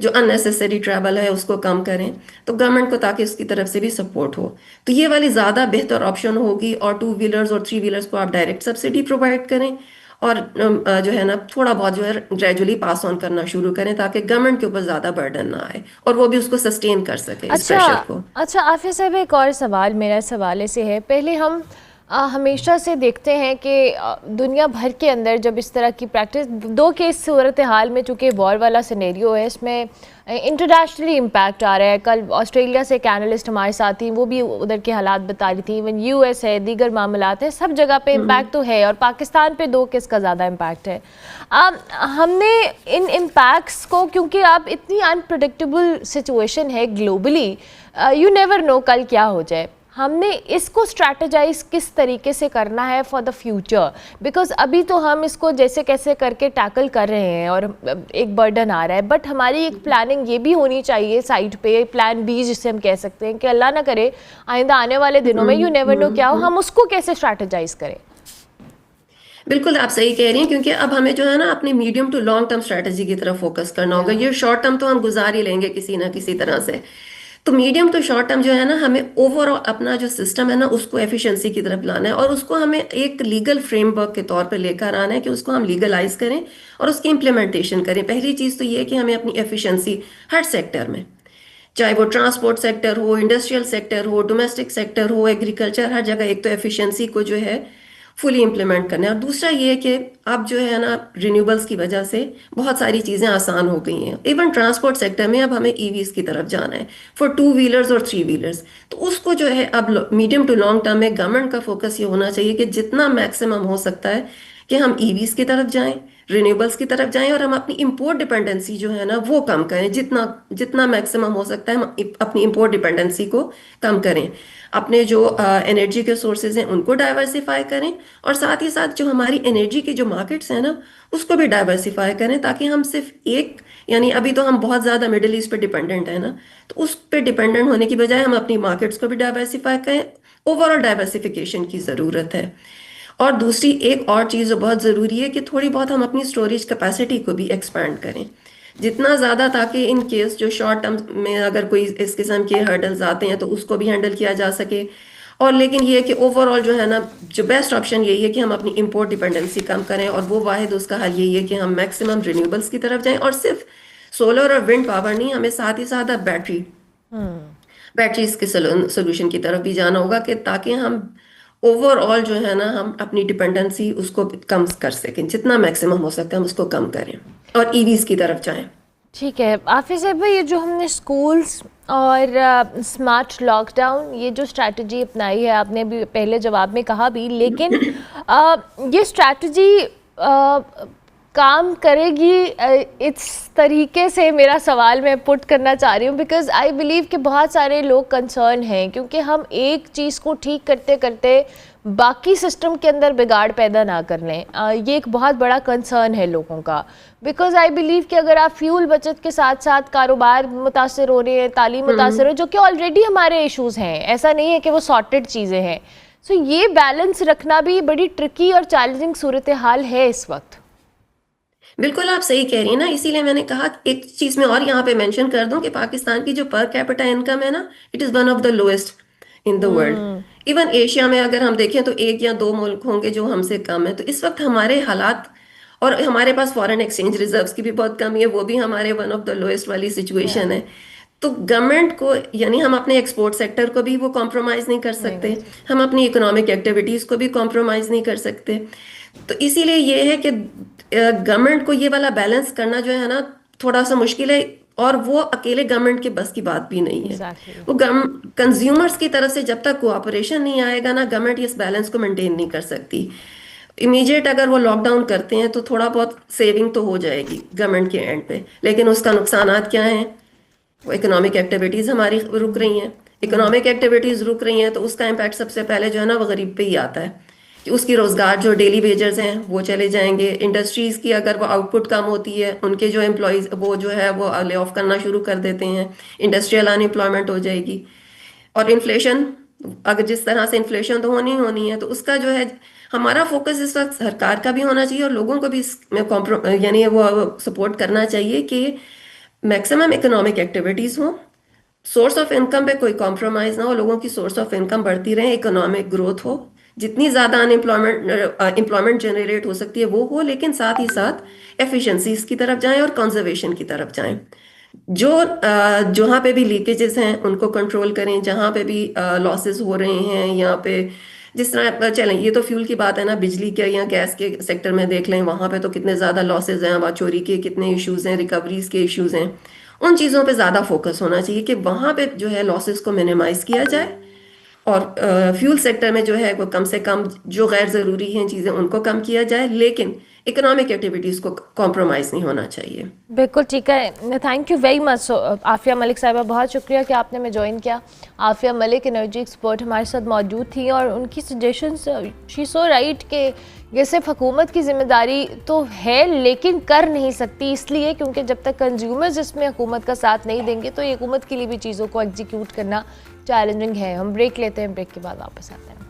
जो अननेसेसरी ट्रैवल है उसको कम करें, तो गवर्नमेंट को ताकि उसकी तरफ से भी सपोर्ट हो। तो ये वाली ज़्यादा बेहतर ऑप्शन होगी, और टू व्हीलर्स और थ्री व्हीलर्स को आप डायरेक्ट सब्सिडी प्रोवाइड करें, और जो है ना थोड़ा बहुत जो है ग्रेजुअली पास ऑन करना शुरू करें ताकि गवर्नमेंट के ऊपर ज़्यादा बर्डन ना आए और वो भी उसको सस्टेन कर सके इस अच्छा प्रेशर को। अच्छा आफिया साहब, एक और सवाल मेरा इस हवाले से है। पहले हम हमेशा से देखते हैं कि दुनिया भर के अंदर जब इस तरह की प्रैक्टिस, दो के इस सूरत हाल में चूँकि वॉर वाला सिनेरियो है, इसमें इंटरनेशनली इम्पैक्ट आ रहा है। कल ऑस्ट्रेलिया से एक एनालिस्ट हमारे साथ थी, वो भी उधर के हालात बता रही थी। इवन यूएस है, दीगर मामलात हैं, सब जगह पे इम्पैक्ट तो है, और पाकिस्तान पे दो केस का ज़्यादा इम्पैक्ट है। हमने इन इम्पैक्ट्स को, क्योंकि आप इतनी अनप्रडिक्टेबल सिचुएशन है ग्लोबली, यू नेवर नो कल क्या हो जाए, हमने इसको स्ट्रैटेजाइज किस तरीके से करना है फॉर द फ्यूचर? बिकॉज अभी तो हम इसको जैसे कैसे करके टैकल कर रहे हैं और एक बर्डन आ रहा है, बट हमारी एक प्लानिंग ये भी होनी चाहिए साइड पे, प्लान बी जिसे हम कह सकते हैं कि अल्लाह ना करे आइंदा आने वाले दिनों में यू नेवर नो क्या हो, हम उसको कैसे स्ट्रैटेजाइज करें? बिल्कुल आप सही कह रही हैं, क्योंकि अब हमें जो है ना अपनी medium to long term strategy की तरफ फोकस करना होगा। ये शॉर्ट टर्म तो हम गुजार ही लेंगे किसी ना किसी तरह से, तो मीडियम टू शॉर्ट टर्म जो है ना हमें ओवरऑल अपना जो सिस्टम है ना उसको एफिशिएंसी की तरफ लाना है, और उसको हमें एक लीगल फ्रेमवर्क के तौर पर लेकर आना है कि उसको हम लीगलाइज करें और उसकी इम्प्लीमेंटेशन करें। पहली चीज़ तो ये है कि हमें अपनी एफिशिएंसी हर सेक्टर में, चाहे वो ट्रांसपोर्ट सेक्टर हो, इंडस्ट्रियल सेक्टर हो, डोमेस्टिक सेक्टर हो, एग्रीकल्चर, हर जगह एक तो एफिशिएंसी को जो है फुली इम्प्लीमेंट करना है। और दूसरा ये है कि अब जो है ना रिन्यूएबल्स की वजह से बहुत सारी चीज़ें आसान हो गई हैं। इवन ट्रांसपोर्ट सेक्टर में अब हमें ईवीज की तरफ जाना है फॉर टू व्हीलर्स और थ्री व्हीलर्स, तो उसको जो है अब मीडियम टू लॉन्ग टर्म में गवर्नमेंट का फोकस ये होना चाहिए कि जितना मैक्सिमम हो सकता है कि हम ईवीज की तरफ जाएं, रिन्यूएबल्स की तरफ जाएं, और हम अपनी इंपोर्ट डिपेंडेंसी जो है ना वो कम करें। जितना जितना मैक्सिमम हो सकता है हम अपनी इंपोर्ट डिपेंडेंसी को कम करें, अपने जो एनर्जी के सोर्सेज हैं उनको डाइवर्सिफाई करें, और साथ ही साथ जो हमारी एनर्जी के जो मार्केट्स हैं ना उसको भी डाइवर्सिफाई करें, ताकि हम सिर्फ एक, यानी अभी तो हम बहुत ज़्यादा मिडिल ईस्ट पे डिपेंडेंट है ना, तो उस पे डिपेंडेंट होने की बजाय हम अपनी मार्केट्स को भी डाइवर्सिफाई करें। ओवरऑल डाइवर्सिफिकेशन की ज़रूरत है। और दूसरी एक और चीज़ जो बहुत ज़रूरी है कि थोड़ी बहुत हम अपनी स्टोरेज कैपेसिटी को भी एक्सपैंड करें जितना ज़्यादा, ताकि इन केस जो शॉर्ट टर्म में अगर कोई इस किस्म के हर्डल्स आते हैं तो उसको भी हैंडल किया जा सके। और लेकिन ये है कि ओवरऑल जो है ना जो बेस्ट ऑप्शन यही है कि हम अपनी इंपोर्ट डिपेंडेंसी कम करें, और वो वाहिद उसका हल यही है कि हम मैक्सिमम रिन्यूएबल्स की तरफ जाएं, और सिर्फ सोलर और विंड पावर नहीं, हमें साथ ही साथ अब बैटरीज के सोल्यूशन की तरफ भी जाना होगा, कि ताकि हम ओवरऑल जो है ना हम अपनी डिपेंडेंसी उसको कम कर सकें, जितना मैक्सिमम हो सकता है हम उसको कम करें और ईवीज की तरफ जाएं। ठीक है आफिस साहब भाई, ये जो हमने स्कूल्स और स्मार्ट लॉकडाउन, ये जो स्ट्रैटेजी अपनाई है, आपने भी पहले जवाब में कहा भी, लेकिन ये स्ट्रैटेजी काम करेगी इस तरीके से? मेरा सवाल मैं पुट करना चाह रही हूँ बिकॉज आई बिलीव कि बहुत सारे लोग कंसर्न हैं, क्योंकि हम एक चीज़ को ठीक करते करते बाकी सिस्टम के अंदर बिगाड़ पैदा ना कर लें। ये एक बहुत बड़ा कंसर्न है लोगों का, बिकॉज आई बिलीव कि अगर आप फ्यूल बचत के साथ साथ कारोबार मुतासर हो रहे हैं, तालीम मुतासर हो रही है, जो कि ऑलरेडी हमारे इश्यूज़ हैं, ऐसा नहीं है कि वो सॉर्टेड चीज़ें हैं। सो ये बैलेंस रखना भी बड़ी ट्रिकी और चैलेंजिंग सूरत हाल है इस वक्त। बिल्कुल आप सही कह रही हैं ना, इसीलिए मैंने कहा एक चीज मैं और यहाँ पे मेंशन कर दूं कि पाकिस्तान की जो पर कैपिटा इनकम है ना, it is one of the lowest in the world. Even Asia में अगर हम देखें तो एक या दो मुल्क होंगे जो हमसे कम है। तो इस वक्त हमारे हालात, और हमारे पास फॉरेन एक्सचेंज रिजर्व्स की भी बहुत कमी है, वो भी हमारे वन ऑफ द लोएस्ट वाली सिचुएशन है। तो गवर्नमेंट को, यानी हम अपने एक्सपोर्ट सेक्टर को भी वो कॉम्प्रोमाइज नहीं कर सकते, हम अपनी इकोनॉमिक एक्टिविटीज को भी कॉम्प्रोमाइज नहीं कर सकते। तो इसीलिए ये है कि गवर्नमेंट को ये वाला बैलेंस करना जो है ना थोड़ा सा मुश्किल है, और वो अकेले गवर्नमेंट के बस की बात भी नहीं है। Exactly. वो कंज्यूमर्स की तरफ से जब तक कोऑपरेशन नहीं आएगा ना, गवर्नमेंट इस बैलेंस को मेंटेन नहीं कर सकती। इमीडिएट अगर वो लॉकडाउन करते हैं तो थोड़ा बहुत सेविंग तो हो जाएगी गवर्नमेंट के एंड पे, लेकिन उसका नुकसानात क्या है? वो इकोनॉमिक एक्टिविटीज हमारी रुक रही हैं। इकोनॉमिक एक्टिविटीज रुक रही हैं तो उसका इम्पैक्ट सबसे पहले जो है ना वो गरीब पे ही आता है, कि उसकी रोजगार जो डेली वेजर्स हैं वो चले जाएंगे। इंडस्ट्रीज की अगर वो आउटपुट कम होती है, उनके जो एम्प्लॉयज वो जो है वो ले ऑफ करना शुरू कर देते हैं, इंडस्ट्रियल अनएम्प्लॉयमेंट हो जाएगी। और इन्फ्लेशन, अगर जिस तरह से इन्फ्लेशन तो होनी होनी है, तो उसका जो है हमारा फोकस इस वक्त सरकार का भी होना चाहिए और लोगों को भी इसमें यानी वो सपोर्ट करना चाहिए कि मैक्सिमम इकोनॉमिक एक्टिविटीज हो, सोर्स ऑफ इनकम पे कोई कॉम्प्रोमाइज ना हो, लोगों की सोर्स ऑफ इनकम बढ़ती रहे, इकोनॉमिक ग्रोथ हो, जितनी ज़्यादा एम्प्लॉयमेंट जनरेट हो सकती है वो हो, लेकिन साथ ही साथ एफिशिएंसीज की तरफ जाएं और कंजर्वेशन की तरफ जाएं। जो जहाँ पे भी लीकेजेस हैं उनको कंट्रोल करें, जहाँ पे भी लॉसेस हो रहे हैं यहाँ पे, जिस तरह चलें, ये तो फ्यूल की बात है ना, बिजली के या गैस के सेक्टर में देख लें, वहाँ पे तो कितने ज़्यादा लॉसेज हैं, वहाँ चोरी के कितने इश्यूज हैं, रिकवरीज के इश्यूज हैं। उन चीज़ों पे ज़्यादा फोकस होना चाहिए कि वहाँ पे जो है लॉसेस को मिनिमाइज किया जाए, और फ्यूल सेक्टर में जो है वो कम से कम जो गैर ज़रूरी हैं चीज़ें उनको कम किया जाए, लेकिन इकोनॉमिक एक्टिविटीज़ को कॉम्प्रोमाइज़ नहीं होना चाहिए। बिल्कुल ठीक है, thank you very much Afia Malik साहिबा, बहुत शुक्रिया कि आपने हमें ज्वाइन किया। आफिया मलिक एनर्जी एक्सपर्ट हमारे साथ मौजूद थी और उनकी सजेशंस, शी सो राइट कि ये सिर्फ हुकूमत की जिम्मेदारी तो है लेकिन कर नहीं सकती, इसलिए क्योंकि जब तक कंज्यूमर्स इसमें हुकूमत का साथ नहीं देंगे तो ये हुकूमत के लिए भी चीज़ों को एग्जीक्यूट करना चैलेंजिंग है। हम ब्रेक लेते हैं, ब्रेक के बाद वापस आते हैं।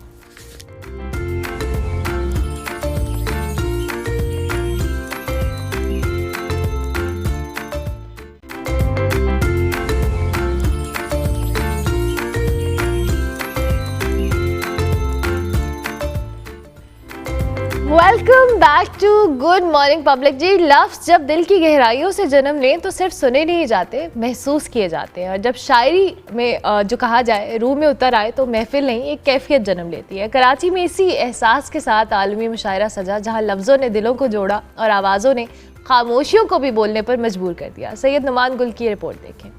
Welcome back to good morning public जी। लफ्ज़ जब दिल की गहराइयों से जन्म लें तो सिर्फ सुने नहीं जाते, महसूस किए जाते हैं। और जब शायरी में जो कहा जाए रूह में उतर आए तो महफिल नहीं, एक कैफियत जन्म लेती है। कराची में इसी एहसास के साथ आलमी मुशायरा सजा, जहां लफ्ज़ों ने दिलों को जोड़ा और आवाज़ों ने खामोशियों को भी बोलने पर मजबूर कर दिया। सैयद नुमान गुल की रिपोर्ट देखें।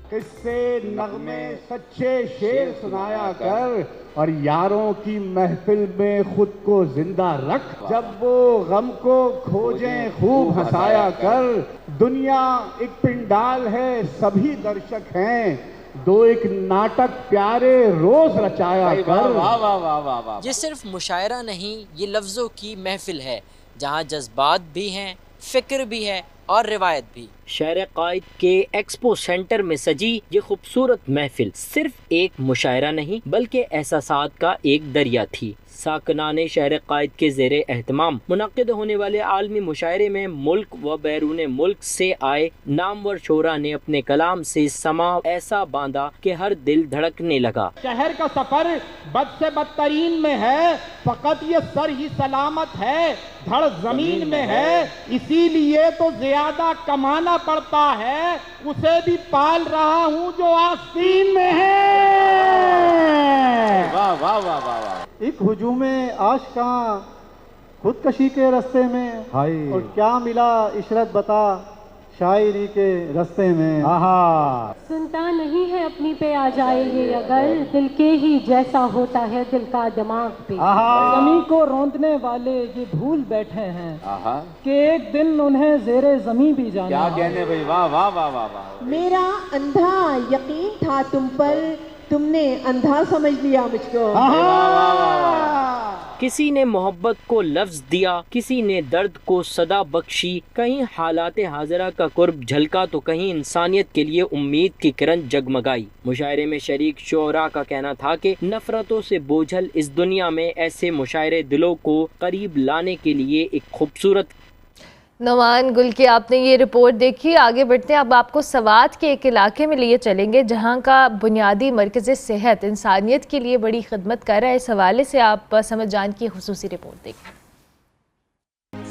किस्से नगमे सच्चे शेर सुनाया कर और यारों की महफिल में खुद को जिंदा रख, जब वो गम को खोजें खूब हंसाया कर। दुनिया एक पिंडाल है, सभी दर्शक हैं, दो एक नाटक प्यारे रोज रचाया कर। वाह वाह वाह वाह वाह। ये सिर्फ मुशायरा नहीं, ये लफ्ज़ों की महफिल है, जहाँ जज्बात भी हैं, फिक्र भी है और रिवायत भी। शहर कायद के एक्सपो सेंटर में सजी ये खूबसूरत महफिल सिर्फ एक मुशायरा नहीं बल्कि एहसासात का एक दरिया थी। साकनाने शहर कायद के ज़ेरे एहतमाम मुनक़िद होने वाले आलमी मुशायरे में मुल्क व बैरून मुल्क से आए नामवर शोरा ने अपने कलाम से समा ऐसा बांधा कि हर दिल धड़कने लगा। शहर का सफर बद से बदतरीन में है, फकत ये सर ही सलामत है, धड़ जमीन में है, इसीलिए तो ज्यादा कमाना पड़ता है, उसे भी पाल रहा हूँ जो आस्तीन में है। वाह वाह वाह वाह वाह। एक हुजूमे आशिका खुदकशी के रास्ते में, और क्या मिला इशरत बता, शायरी के रास्ते में। आहा, सुनता नहीं है अपनी पे आ जाए ये अगर, दिल के ही जैसा होता है दिल का दिमाग पे। आहा, जमीन को रौंदने वाले ये भूल बैठे हैं आहा, कि एक दिन उन्हें जेरे जमी भी जाना क्या है। कहने भाई, वाह वाह वाह वाह वाह। मेरा अंधा यकीन था तुम पर, तुमने अंधा समझ लिया मुझको। किसी ने मोहब्बत को लफ्ज दिया, किसी ने दर्द को सदा बख्शी, कहीं हालात हाजरा का कुर्ब झलका तो कहीं इंसानियत के लिए उम्मीद की किरण जगमगाई। मुशायरे में शरीक शोरा का कहना था कि नफरतों से बोझल इस दुनिया में ऐसे मुशायरे दिलों को करीब लाने के लिए एक खूबसूरत। नौमान गुल की आपने ये रिपोर्ट देखी। आगे बढ़ते हैं, अब आपको सवात के एक इलाके में लिए चलेंगे जहां का बुनियादी मरकज़ सेहत इंसानियत के लिए बड़ी खिदमत कर रहा है। इस हवाले से आप समझ जान की खुसूसी रिपोर्ट देखें।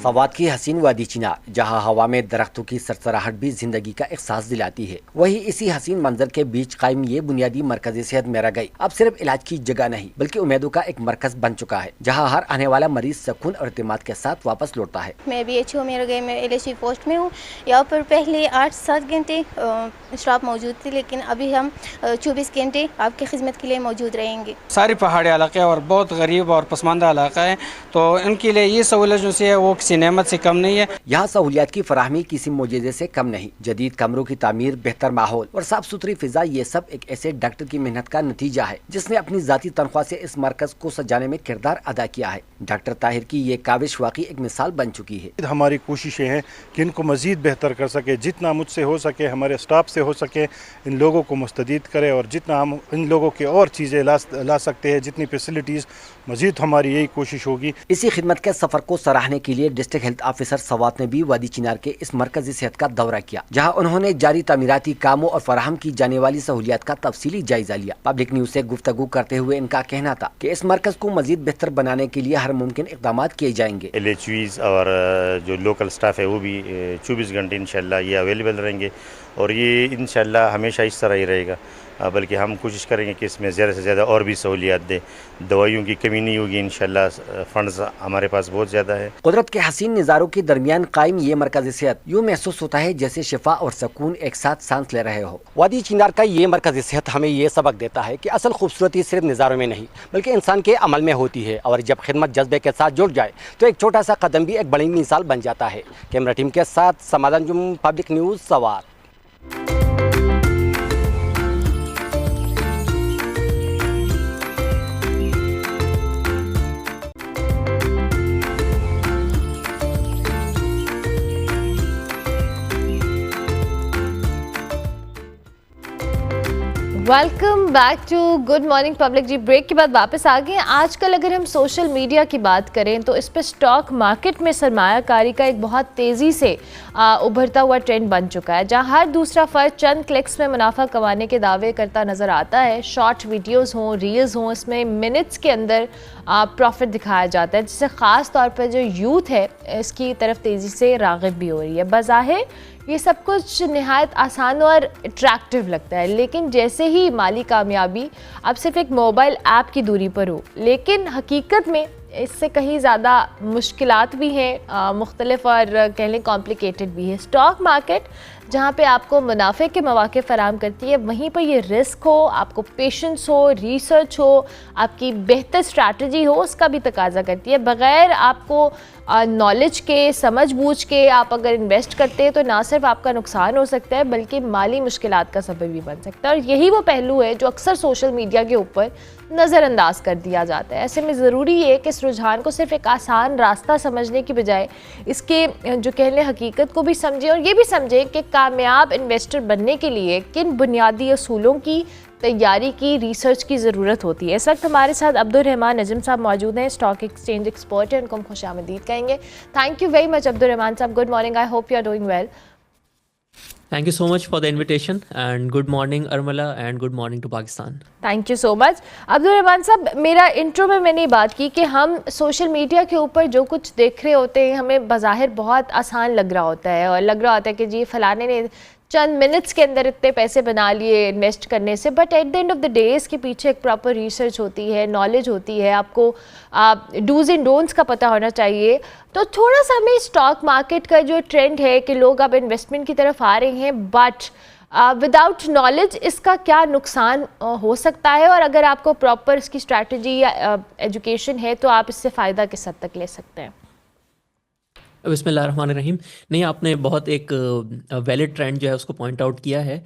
सवात की हसीन वादी चिनार, जहां हवा में दरख्तों की सरसराहट भी जिंदगी का एहसास दिलाती है, वही इसी हसीन मंजर के बीच कायम ये बुनियादी मरकज़ सेहत मेरा गई अब सिर्फ इलाज की जगह नहीं बल्कि उम्मीदों का एक मरकज बन चुका है, जहां हर आने वाला मरीज सुकून और एतमाद के साथ वापस लौटता है। मैं BHO मेरा गई, मैं LHC पोस्ट में हूँ। यहाँ पर पहले 8-7 घंटे स्टाफ मौजूद थे, लेकिन अभी हम 24 घंटे आपकी खिदमत के लिए मौजूद रहेंगे। सारे पहाड़ी इलाके और बहुत गरीब और पसमानदा इलाका है, तो इनके लिए ये सहूलत जो है वो किसी नेमत से कम नहीं है। यहाँ सहूलियात की फराहमी किसी मुआवजे से कम नहीं। जदीद कमरों की तामीर, बेहतर माहौल और साफ सुथरी फिजा, ये सब एक ऐसे डॉक्टर की मेहनत का नतीजा है जिसने अपनी जाती तनख्वाह से इस मरकज को सजाने में किरदार अदा किया है। डॉक्टर ताहिर की ये काविश वाकई एक मिसाल बन चुकी है। हमारी कोशिशें हैं कि इनको मजीद बेहतर कर सके, जितना मुझसे हो सके, हमारे स्टाफ से हो सके, इन लोगों को मुस्तदीद करें और जितना हम इन लोगों के और चीज़ें ला सकते हैं, जितनी फैसिलिटीज़ मजीद, हमारी यही कोशिश होगी। इसी खिदमत के सफर को सराहने के लिए डिस्ट्रिक्ट हेल्थ ऑफिसर सवात ने भी वादी चिनार के इस मरकजी सेहत का दौरा किया, जहां उन्होंने जारी तामीराती कामों और फराहम की जाने वाली सहूलियात का तफसीली जायजा लिया। पब्लिक न्यूज से गुफ्तगू करते हुए इनका कहना था कि इस मरकज को मजीद बेहतर बनाने के लिए हर मुमकिन इक़दाम किए जाएंगे। LHVs और जो लोकल स्टाफ है वो भी 24 घंटे इंशाल्लाह ये अवेलेबल रहेंगे और ये इंशाल्लाह हमेशा इस तरह ही रहेगा, बल्कि हम कोशिश करेंगे कि इसमें ज़्यादा से ज़्यादा और भी सहूलियात दें। दवाइयों की कमी नहीं होगी इंशाल्लाह, फंड्स हमारे पास बहुत ज़्यादा है। कुदरत के हसीन नज़ारों के दरमियान कायम ये मरकज़ सेहत यूँ महसूस होता है जैसे शिफा और सुकून एक साथ सांस ले रहे हो। वादी चिनार का ये मरकज़ सेहत हमें ये सबक देता है कि असल खूबसूरती सिर्फ नज़ारों में नहीं बल्कि इंसान के अमल में होती है, और जब खिदमत जज्बे के साथ जुड़ जाए तो एक छोटा सा कदम भी एक बड़ी मिसाल बन जाता है। कैमरा टीम के साथ समाधान जुम, पब्लिक न्यूज़, सवात। Welcome back to good morning public. जी ब्रेक के बाद वापस आ गए। आजकल अगर हम सोशल मीडिया की बात करें तो इस पर स्टॉक मार्केट में सरमायाकारी का एक बहुत तेज़ी से उभरता हुआ ट्रेंड बन चुका है, जहां हर दूसरा फ़र्द चंद क्लिक्स में मुनाफा कमाने के दावे करता नज़र आता है। शॉर्ट वीडियोस हों, रील्स हों, इसमें मिनट्स के अंदर प्रॉफिट दिखाया जाता है, जिससे ख़ास तौर पर जो यूथ है इसकी तरफ तेज़ी से राग़िब भी हो रही है। बज़ाहिर ये सब कुछ निहायत आसान और अट्रैक्टिव लगता है, लेकिन जैसे ही माली कामयाबी अब सिर्फ एक मोबाइल ऐप की दूरी पर हो, लेकिन हकीकत में इससे कहीं ज़्यादा मुश्किलात भी हैं, मुख्तलिफ और कह लें कॉम्प्लिकेटेड भी है। स्टॉक मार्केट जहाँ पे आपको मुनाफे के मौके फराहम करती है, वहीं पर ये रिस्क हो, आपको पेशेंस हो, रिसर्च हो, आपकी बेहतर स्ट्रैटेजी हो, उसका भी तकाजा करती है। बग़ैर आपको नॉलेज के, समझ बूझ के आप अगर इन्वेस्ट करते हैं तो ना सिर्फ आपका नुकसान हो सकता है बल्कि माली मुश्किलात का सबब भी बन सकता है। और यही वो पहलू है जो अक्सर सोशल मीडिया के ऊपर नज़रअंदाज कर दिया जाता है। ऐसे में ज़रूरी है कि इस रुझान को सिर्फ एक आसान रास्ता समझने की बजाय इसके जो कह लें हकीकत को भी समझें, और ये भी समझें कि कामयाब इन्वेस्टर बनने के लिए किन बुनियादी असूलों की तैयारी की, रिसर्च की ज़रूरत होती है। इस वक्त हमारे साथ अब्दुल रहमान नजम साहब मौजूद हैं, स्टॉक एक्सचेंज एक्सपर्ट हैं, उनको हम खुशामदीद कहेंगे। Thank you very much Abdul Rahman साहब, good morning, I hope you are doing well. Thank you so much for the invitation and good morning Armala and good morning to Pakistan. Thank you so much. Abdul Rahman साहब, मेरा intro में मैंने बात की कि हम social media के ऊपर जो कुछ देख रहे होते हैं हमें बज़ाहिर बहुत आसान लग रहा होता है, और लग रहा होता है कि जी फ़लाने ने चंद मिनट्स के अंदर इतने पैसे बना लिए इन्वेस्ट करने से, but at the end of the day इसके पीछे एक प्रॉपर रिसर्च होती है, नॉलेज होती है, आपको डूज एंड डोंट्स का पता होना चाहिए। तो थोड़ा सा हमें स्टॉक मार्केट का जो ट्रेंड है कि लोग अब इन्वेस्टमेंट की तरफ आ रहे हैं, बट विदाउट नॉलेज इसका क्या नुकसान हो सकता है, और अगर आपको प्रॉपर इसकी स्ट्रैटेजी या एजुकेशन है तो आप इससे फ़ायदा किस हद तक ले सकते हैं? बिस्मिल्लाहिर्रहमानिर्रहीम। नहीं, आपने बहुत एक वैलिड ट्रेंड जो है उसको पॉइंट आउट किया है।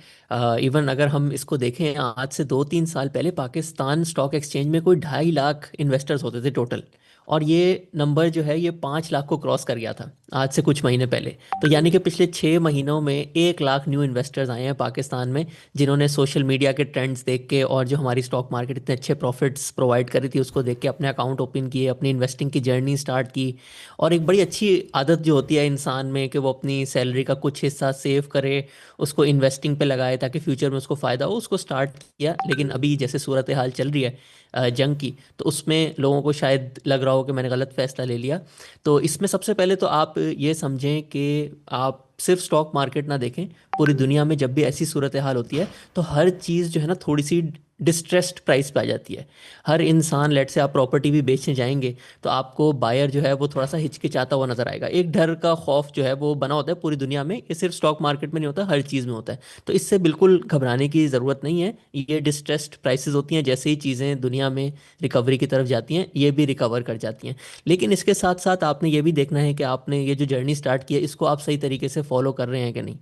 इवन अगर हम इसको देखें, आज से 2-3 साल पहले पाकिस्तान स्टॉक एक्सचेंज में कोई 2.5 लाख इन्वेस्टर्स होते थे टोटल, और ये नंबर जो है ये 5 लाख को क्रॉस कर गया था आज से कुछ महीने पहले। तो यानी कि पिछले 6 महीनों में 1 लाख न्यू इन्वेस्टर्स आए हैं पाकिस्तान में, जिन्होंने सोशल मीडिया के ट्रेंड्स देख के और जो हमारी स्टॉक मार्केट इतने अच्छे प्रॉफिट्स प्रोवाइड कर रही थी उसको देख के अपने अकाउंट ओपन किए, अपनी इन्वेस्टिंग की जर्नी स्टार्ट की। और एक बड़ी अच्छी आदत जो होती है इंसान में कि वो अपनी सैलरी का कुछ हिस्सा सेव करे, उसको इन्वेस्टिंग पे लगाए ताकि फ्यूचर में उसको फ़ायदा हो, उसको स्टार्ट किया। लेकिन अभी जैसे सूरत हाल चल रही है जंग की, तो उसमें लोगों को शायद लग रहा हो कि मैंने गलत फ़ैसला ले लिया। तो इसमें सबसे पहले तो आप ये समझें कि आप सिर्फ स्टॉक मार्केट ना देखें, पूरी दुनिया में जब भी ऐसी सूरत हाल होती है तो हर चीज़ जो है ना थोड़ी सी डिस्ट्रेस्ड प्राइस पे आ जाती है। हर इंसान, लेट से आप प्रॉपर्टी भी बेचने जाएंगे तो आपको बायर जो है वो थोड़ा सा हिचकिचाता हुआ नजर आएगा। एक डर का खौफ जो है वो बना होता है पूरी दुनिया में, ये सिर्फ स्टॉक मार्केट में नहीं होता, हर चीज़ में होता है। तो इससे बिल्कुल घबराने की ज़रूरत नहीं है। ये डिस्ट्रेस्ड प्राइसेस होती हैं, जैसे ही चीज़ें दुनिया में रिकवरी की तरफ जाती हैं ये भी रिकवर कर जाती हैं। लेकिन इसके साथ साथ आपने ये भी देखना है कि आपने ये जो जर्नी स्टार्ट की है इसको आप सही तरीके से फॉलो कर रहे हैं कि नहीं।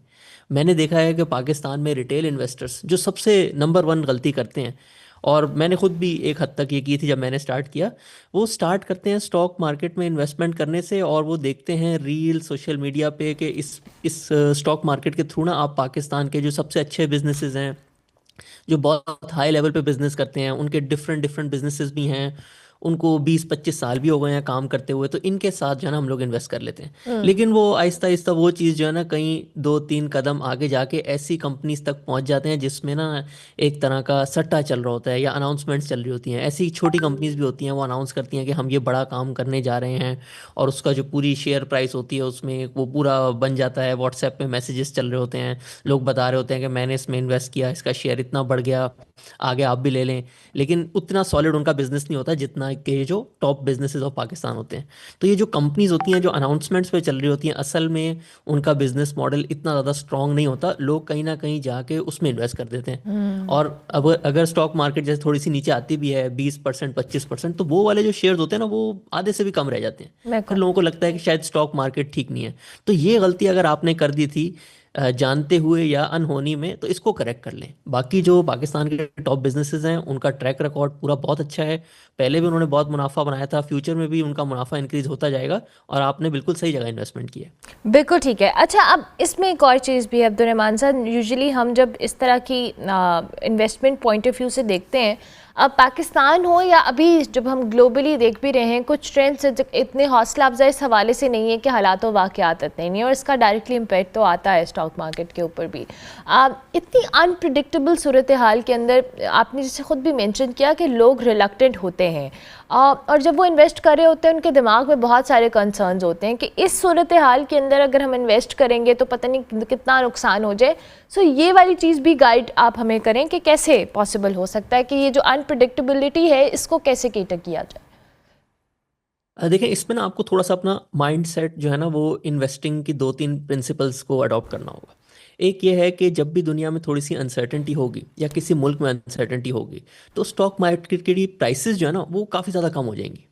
मैंने देखा है कि पाकिस्तान में रिटेल इन्वेस्टर्स जो सबसे नंबर 1 गलती करते हैं, और मैंने खुद भी एक हद तक ये की थी जब मैंने स्टार्ट किया, वो स्टार्ट करते हैं स्टॉक मार्केट में इन्वेस्टमेंट करने से, और वो देखते हैं रील सोशल मीडिया पे कि इस स्टॉक मार्केट के थ्रू ना आप पाकिस्तान के जो सबसे अच्छे बिजनेसेस हैं, जो बहुत हाई लेवल पे बिजनेस करते हैं, उनके डिफरेंट बिजनेसेस भी हैं, उनको 20-25 साल भी हो गए हैं काम करते हुए, तो इनके साथ जो है ना हम लोग इन्वेस्ट कर लेते हैं। लेकिन वो आहिस्ता आहिस्ता वो चीज़ जो है ना कहीं 2-3 कदम आगे जाके ऐसी कंपनीज तक पहुंच जाते हैं जिसमें ना एक तरह का सट्टा चल रहा होता है या अनाउंसमेंट्स चल रही होती हैं। ऐसी छोटी कंपनीज भी होती हैं, वो अनाउंस करती हैं कि हम ये बड़ा काम करने जा रहे हैं, और उसका जो पूरी शेयर प्राइस होती है उसमें वो पूरा बन जाता है। व्हाट्सएप पे मैसेजेस चल रहे होते हैं, लोग बता रहे होते हैं कि मैंने इसमें इन्वेस्ट किया, इसका शेयर इतना बढ़ गया, आगे आप भी ले लें। लेकिन उतना सॉलिड उनका बिजनेस नहीं होता जितना कि जो टॉप बिजनेसेस ऑफ पाकिस्तान होते हैं। तो ये जो कंपनीज होती हैं जो अनाउंसमेंट्स पे चल रही होती हैं, असल में उनका बिजनेस मॉडल इतना ज़्यादा स्ट्रांग नहीं होता, लोग कहीं ना कहीं जाके उसमें इन्वेस्ट कर देते हैं। और अब अगर स्टॉक मार्केट जैसे थोड़ी सी नीचे आती भी है 20% 25%, तो वो वाले जो शेयर्स होते हैं ना वो आधे से भी कम रह जाते हैं। फिर लोगों को लगता है कि शायद स्टॉक मार्केट ठीक नहीं है। तो ये गलती अगर आपने कर दी थी जानते हुए या अनहोनी में, तो इसको करेक्ट कर लें। बाकी जो पाकिस्तान के टॉप बिजनेसेस हैं उनका ट्रैक रिकॉर्ड पूरा बहुत अच्छा है, पहले भी उन्होंने बहुत मुनाफा बनाया था, फ्यूचर में भी उनका मुनाफा इंक्रीज होता जाएगा, और आपने बिल्कुल सही जगह इन्वेस्टमेंट की है। बिल्कुल ठीक है। अच्छा, अब इसमें एक और चीज़ भी है अब्दुर्रहमान साहब, यूजुअली हम जब इस तरह की इन्वेस्टमेंट पॉइंट ऑफ व्यू से देखते हैं, अब पाकिस्तान हो या अभी जब हम ग्लोबली देख भी रहे हैं, कुछ ट्रेंड्स इतने हौसला अफजा इस हवाले से नहीं है कि हालात व वाक़यात इतने नहीं है, और इसका डायरेक्टली इम्पैक्ट तो आता है स्टॉक मार्केट के ऊपर भी। इतनी अनप्रिडिक्टेबल सूरत हाल के अंदर आपने जैसे ख़ुद भी मेंशन किया कि लोग रिलक्टेंट होते हैं, और जब वो इन्वेस्ट कर रहे होते हैं उनके दिमाग में बहुत सारे कंसर्न्स होते हैं कि इस सूरत हाल के अंदर अगर हम इन्वेस्ट करेंगे तो पता नहीं कितना नुकसान हो जाए। सो ये वाली चीज़ भी गाइड आप हमें करें कि कैसे पॉसिबल हो सकता है कि ये जो अनप्रिडिक्टेबिलिटी है इसको कैसे कैटर किया जाए। देखें, इसमें ना आपको थोड़ा सा अपना माइंड सेट जो है ना वो इन्वेस्टिंग की 2-3 प्रिंसिपल्स को अडॉप्ट करना होगा। एक ये है कि जब भी दुनिया में थोड़ी सी अनसर्टेनिटी होगी या किसी मुल्क में अनसर्टेनिटी होगी, तो स्टॉक मार्केट की प्राइसेस जो है ना वो काफ़ी ज़्यादा कम हो जाएंगी।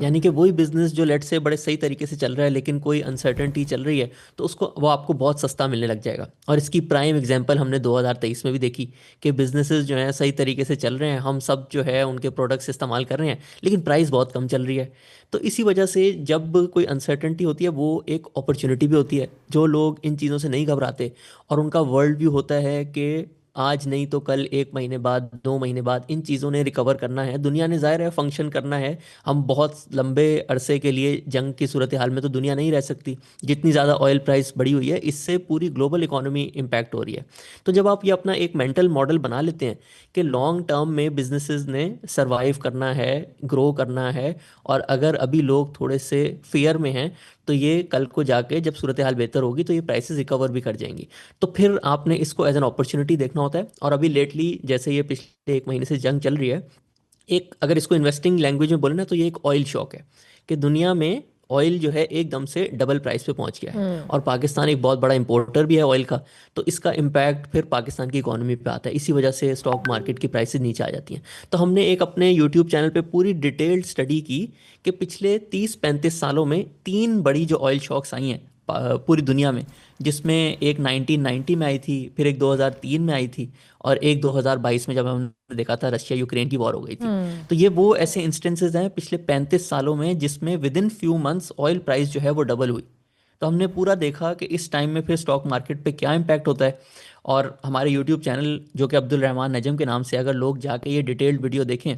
यानी कि वही बिजनेस जो लेट से बड़े सही तरीके से चल रहा है लेकिन कोई अनसर्टेनिटी चल रही है, तो उसको वो आपको बहुत सस्ता मिलने लग जाएगा। और इसकी प्राइम एग्जांपल हमने 2023 में भी देखी कि बिजनेसेस जो हैं सही तरीके से चल रहे हैं, हम सब जो है उनके प्रोडक्ट्स इस्तेमाल कर रहे हैं, लेकिन प्राइस बहुत कम चल रही है। तो इसी वजह से जब कोई अनसर्टेनिटी होती है वो एक अपॉर्चुनिटी भी होती है। जो लोग इन चीज़ों से नहीं घबराते और उनका वर्ल्ड व्यू होता है कि आज नहीं तो कल, 1 महीने बाद, 2 महीने बाद इन चीज़ों ने रिकवर करना है, दुनिया ने ज़ाहिर है फंक्शन करना है। हम बहुत लंबे अरसे के लिए जंग की सूरत हाल में तो दुनिया नहीं रह सकती, जितनी ज़्यादा ऑयल प्राइस बढ़ी हुई है इससे पूरी ग्लोबल इकोनॉमी इम्पैक्ट हो रही है। तो जब आप ये अपना एक मेंटल मॉडल बना लेते हैं कि लॉन्ग टर्म में बिजनेसेस ने सर्वाइव करना है, ग्रो करना है, और अगर अभी लोग थोड़े से फियर में हैं तो ये कल को जाके जब सूरत हाल बेहतर होगी तो ये प्राइसेस रिकवर भी कर जाएंगी। तो फिर आपने इसको एज एन अपॉर्चुनिटी देखना होता है। और अभी लेटली जैसे ये पिछले 1 महीने से जंग चल रही है, एक अगर इसको इन्वेस्टिंग लैंग्वेज में बोले ना तो ये एक ऑयल शॉक है कि दुनिया में ऑयल जो है एकदम से डबल प्राइस पे पहुंच गया है, और पाकिस्तान एक बहुत बड़ा इंपोर्टर भी है ऑयल का, तो इसका इम्पैक्ट फिर पाकिस्तान की इकोनॉमी पे आता है। इसी वजह से स्टॉक मार्केट की प्राइसेस नीचे आ जाती हैं। तो हमने एक अपने यूट्यूब चैनल पे पूरी डिटेल्ड स्टडी की कि पिछले 30-35 सालों में 3 बड़ी जो ऑयल शॉक्स आई हैं पूरी दुनिया में, जिसमें एक 1990 में आई थी, फिर एक 2003 में आई थी, और एक 2022 में जब हमने देखा था रशिया यूक्रेन की वॉर हो गई थी। तो ये वो ऐसे इंस्टेंसेस हैं पिछले 35 सालों में जिसमें with in few months oil price जो है वो डबल हुई। तो हमने पूरा देखा कि इस टाइम में फिर स्टॉक मार्केट पे क्या इम्पैक्ट होता है। और हमारे यूट्यूब चैनल जो कि अब्दुल रहमान नजम के नाम से, अगर लोग जाके ये डिटेल्ड वीडियो देखें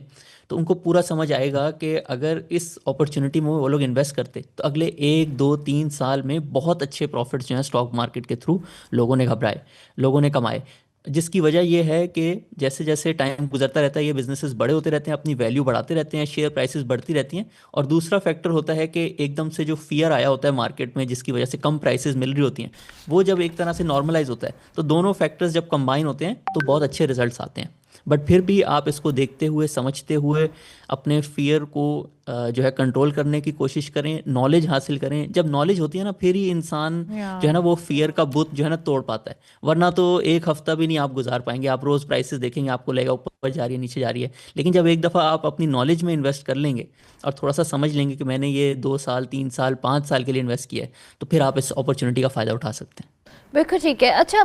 तो उनको पूरा समझ आएगा कि अगर इस अपॉर्चुनिटी में वो लोग इन्वेस्ट करते तो अगले 1-2-3 साल में बहुत अच्छे प्रॉफिट्स जो हैं स्टॉक मार्केट के थ्रू लोगों ने घबराए, लोगों ने कमाए। जिसकी वजह ये है कि जैसे जैसे टाइम गुजरता रहता है ये बिजनेसेस बड़े होते रहते हैं, अपनी वैल्यू बढ़ाते रहते हैं, शेयर प्राइसेस बढ़ती रहती हैं। और दूसरा फैक्टर होता है कि एकदम से जो फियर आया होता है मार्केट में जिसकी वजह से कम प्राइसेस मिल रही होती हैं, वो जब एक तरह से नॉर्मलाइज होता है तो दोनों फैक्टर्स जब कंबाइन होते हैं तो बहुत अच्छे रिजल्ट्स आते हैं। बट फिर भी आप इसको देखते हुए, समझते हुए अपने फियर को जो है कंट्रोल करने की कोशिश करें, नॉलेज हासिल करें। जब नॉलेज होती है ना फिर ही इंसान जो है ना वो फियर का बुत जो है ना तोड़ पाता है, वरना तो एक हफ्ता भी नहीं आप गुजार पाएंगे। आप रोज़ प्राइसेस देखेंगे, आपको लगेगा ऊपर जा रही है, नीचे जा रही है। लेकिन जब एक दफ़ा आप अपनी नॉलेज में इन्वेस्ट कर लेंगे और थोड़ा सा समझ लेंगे कि मैंने ये 2 साल, 3 साल, 5 साल के लिए इन्वेस्ट किया है, तो फिर आप इस अपॉर्चुनिटी का फ़ायदा उठा सकते हैं। बिल्कुल ठीक है। अच्छा,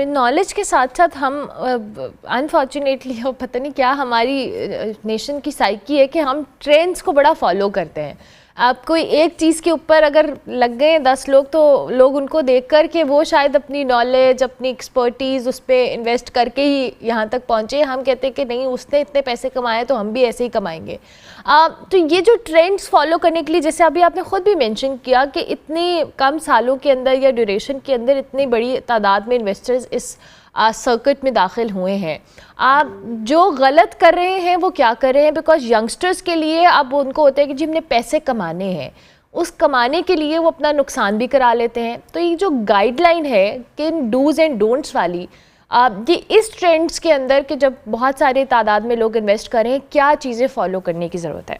नॉलेज के साथ साथ हम अनफॉर्चुनेटली पता नहीं क्या हमारी नेशन की साइकी है कि हम ट्रेंड्स को बड़ा फॉलो करते हैं। आप कोई एक चीज़ के ऊपर अगर लग गए 10 लोग तो लोग उनको देख कर के वो शायद अपनी नॉलेज, अपनी एक्सपर्टीज़ उस पर इन्वेस्ट करके ही यहाँ तक पहुँचे। हम कहते हैं कि नहीं, उसने इतने पैसे कमाए तो हम भी ऐसे ही कमाएंगे। तो ये जो ट्रेंड्स फॉलो करने के लिए, जैसे अभी आपने ख़ुद भी मेंशन किया कि इतनी कम सालों के अंदर या ड्यूरेशन के अंदर इतनी बड़ी तादाद में इन्वेस्टर्स इस सर्किट में दाखिल हुए हैं, आप जो गलत कर रहे हैं वो क्या कर रहे हैं? बिकॉज यंगस्टर्स के लिए अब उनको होता है कि जी हमने पैसे कमाने हैं, उस कमाने के लिए वो अपना नुकसान भी करा लेते हैं। तो ये जो गाइडलाइन है कि डूज एंड डोंट्स वाली, ये इस ट्रेंड्स के अंदर कि जब बहुत सारे तादाद में लोग इन्वेस्ट करें, क्या चीज़ें फॉलो करने की ज़रूरत है?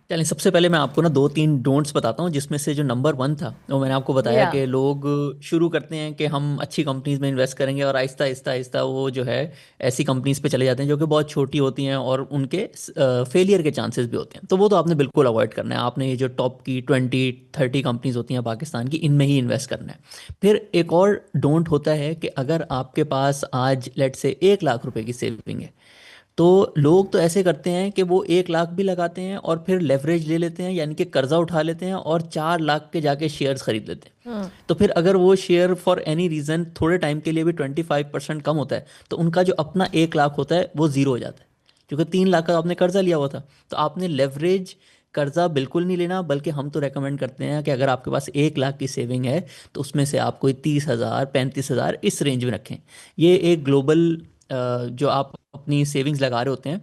चलिए, सबसे पहले मैं आपको ना 2-3 डोंट्स बताता हूँ, जिसमें से जो नंबर 1 था वो मैंने आपको बताया कि लोग शुरू करते हैं कि हम अच्छी कंपनीज में इन्वेस्ट करेंगे और आहिस्ता आहिस्ता आहिस्ता वो जो है ऐसी कंपनीज पे चले जाते हैं जो कि बहुत छोटी होती हैं और उनके फेलियर के चांसेस भी होते हैं। तो वो तो आपने बिल्कुल अवॉइड करना है। आपने ये जो टॉप की 20-30 कंपनीज होती हैं पाकिस्तान की, इनमें ही इन्वेस्ट करना है। फिर एक और डोंट होता है कि अगर आपके पास आज लेट से 1 लाख रुपए की सेविंग है, तो लोग तो ऐसे करते हैं कि वो 1 लाख भी लगाते हैं और फिर लेवरेज ले लेते हैं, यानी कि कर्जा उठा लेते हैं और 4 लाख के जाके शेयर्स खरीद लेते हैं। तो फिर अगर वो शेयर फॉर एनी रीज़न थोड़े टाइम के लिए भी 25% कम होता है तो उनका जो अपना 1 लाख होता है वो ज़ीरो हो जाता है, क्योंकि 3 लाख का आपने कर्जा लिया हुआ था। तो आपने लेवरेज कर्जा बिल्कुल नहीं लेना, बल्कि हम तो रेकमेंड करते हैं कि अगर आपके पास 1 लाख की सेविंग है तो उसमें से आप कोई 30,000, 35,000 इस रेंज में रखें। ये एक ग्लोबल जो आप अपनी सेविंग्स लगा रहे होते हैं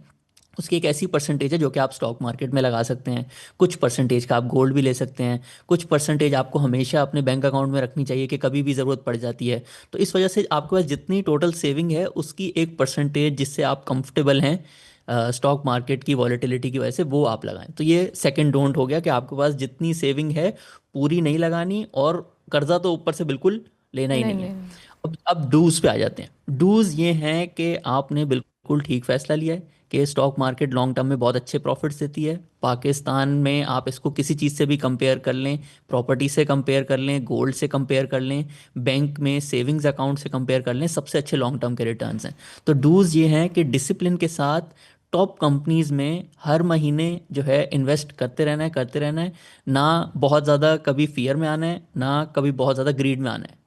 उसकी एक ऐसी परसेंटेज है जो कि आप स्टॉक मार्केट में लगा सकते हैं। कुछ परसेंटेज का आप गोल्ड भी ले सकते हैं, कुछ परसेंटेज आपको हमेशा अपने बैंक अकाउंट में रखनी चाहिए कि कभी भी ज़रूरत पड़ जाती है। तो इस वजह से आपके पास जितनी टोटल सेविंग है उसकी एक परसेंटेज जिससे आप कंफर्टेबल हैं स्टॉक मार्केट की वॉलेटिलिटी की वजह से, वो आप लगाएं। तो ये सेकंड डोंट हो गया कि आपके पास जितनी सेविंग है पूरी नहीं लगानी, और कर्जा तो ऊपर से बिल्कुल लेना ही नहीं है। अब डूज पे आ जाते हैं। डूज ये हैं कि आपने बिल्कुल ठीक फैसला लिया है कि स्टॉक मार्केट लॉन्ग टर्म में बहुत अच्छे प्रॉफिट्स देती है। पाकिस्तान में आप इसको किसी चीज़ से भी कंपेयर कर लें, प्रॉपर्टी से कंपेयर कर लें, गोल्ड से कंपेयर कर लें, बैंक में सेविंग्स अकाउंट से कंपेयर कर लें, सबसे अच्छे लॉन्ग टर्म के रिटर्न्स हैं। तो डूज ये हैं कि डिसिप्लिन के साथ टॉप कंपनीज में हर महीने जो है इन्वेस्ट करते रहना है, करते रहना है। ना बहुत ज़्यादा कभी फियर में आना है, ना कभी बहुत ज़्यादा ग्रीड में आना है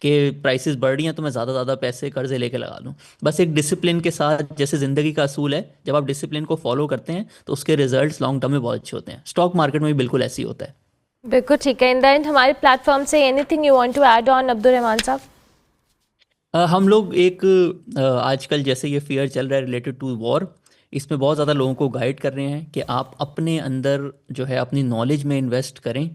कि प्राइसेस बढ़ रही हैं तो मैं ज़्यादा पैसे कर्जे लेके लगा लूँ। बस एक डिसिप्लिन के साथ, जैसे ज़िंदगी का असूल है, जब आप डिसिप्लिन को फॉलो करते हैं तो उसके रिजल्ट्स लॉन्ग टर्म में बहुत अच्छे होते हैं। स्टॉक मार्केट में भी बिल्कुल ऐसे ही होता है। बिल्कुल ठीक है। इन द एंड हमारे प्लेटफॉर्म से anything you want to add on, Abdul Rahman साहब? हम लोग एक आजकल जैसे ये फियर चल रहा है रिलेटेड टू वॉर, इसमें बहुत ज़्यादा लोगों को गाइड कर रहे हैं कि आप अपने अंदर जो है अपनी नॉलेज में इन्वेस्ट करें।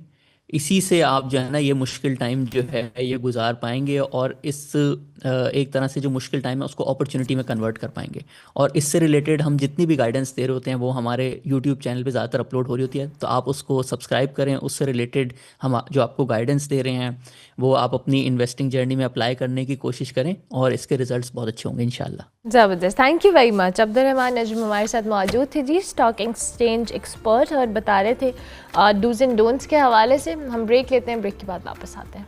इसी से आप जो है ना ये मुश्किल टाइम जो है ये गुजार पाएंगे और इस एक तरह से जो मुश्किल टाइम है उसको अपॉर्चुनिटी में कन्वर्ट कर पाएंगे। और इससे रिलेटेड हम जितनी भी गाइडेंस दे रहे होते हैं वो हमारे यूट्यूब चैनल पे ज़्यादातर अपलोड हो रही होती है, तो आप उसको सब्सक्राइब करें। उससे रिलेटेड हम जो आपको गाइडेंस दे रहे हैं वो आप अपनी इन्वेस्टिंग जर्नी में अप्लाई करने की कोशिश करें और इसके रिजल्ट्स बहुत अच्छे होंगे इंशाल्लाह। ज़बरदस्त, thank you very much. Abdurrahman Najam हमारे साथ मौजूद थे जी, स्टॉक एक्सचेंज एक्सपर्ट, और बता रहे थे डूज एंड डोंट्स के हवाले से। हम ब्रेक लेते हैं, ब्रेक के बाद वापस आते हैं।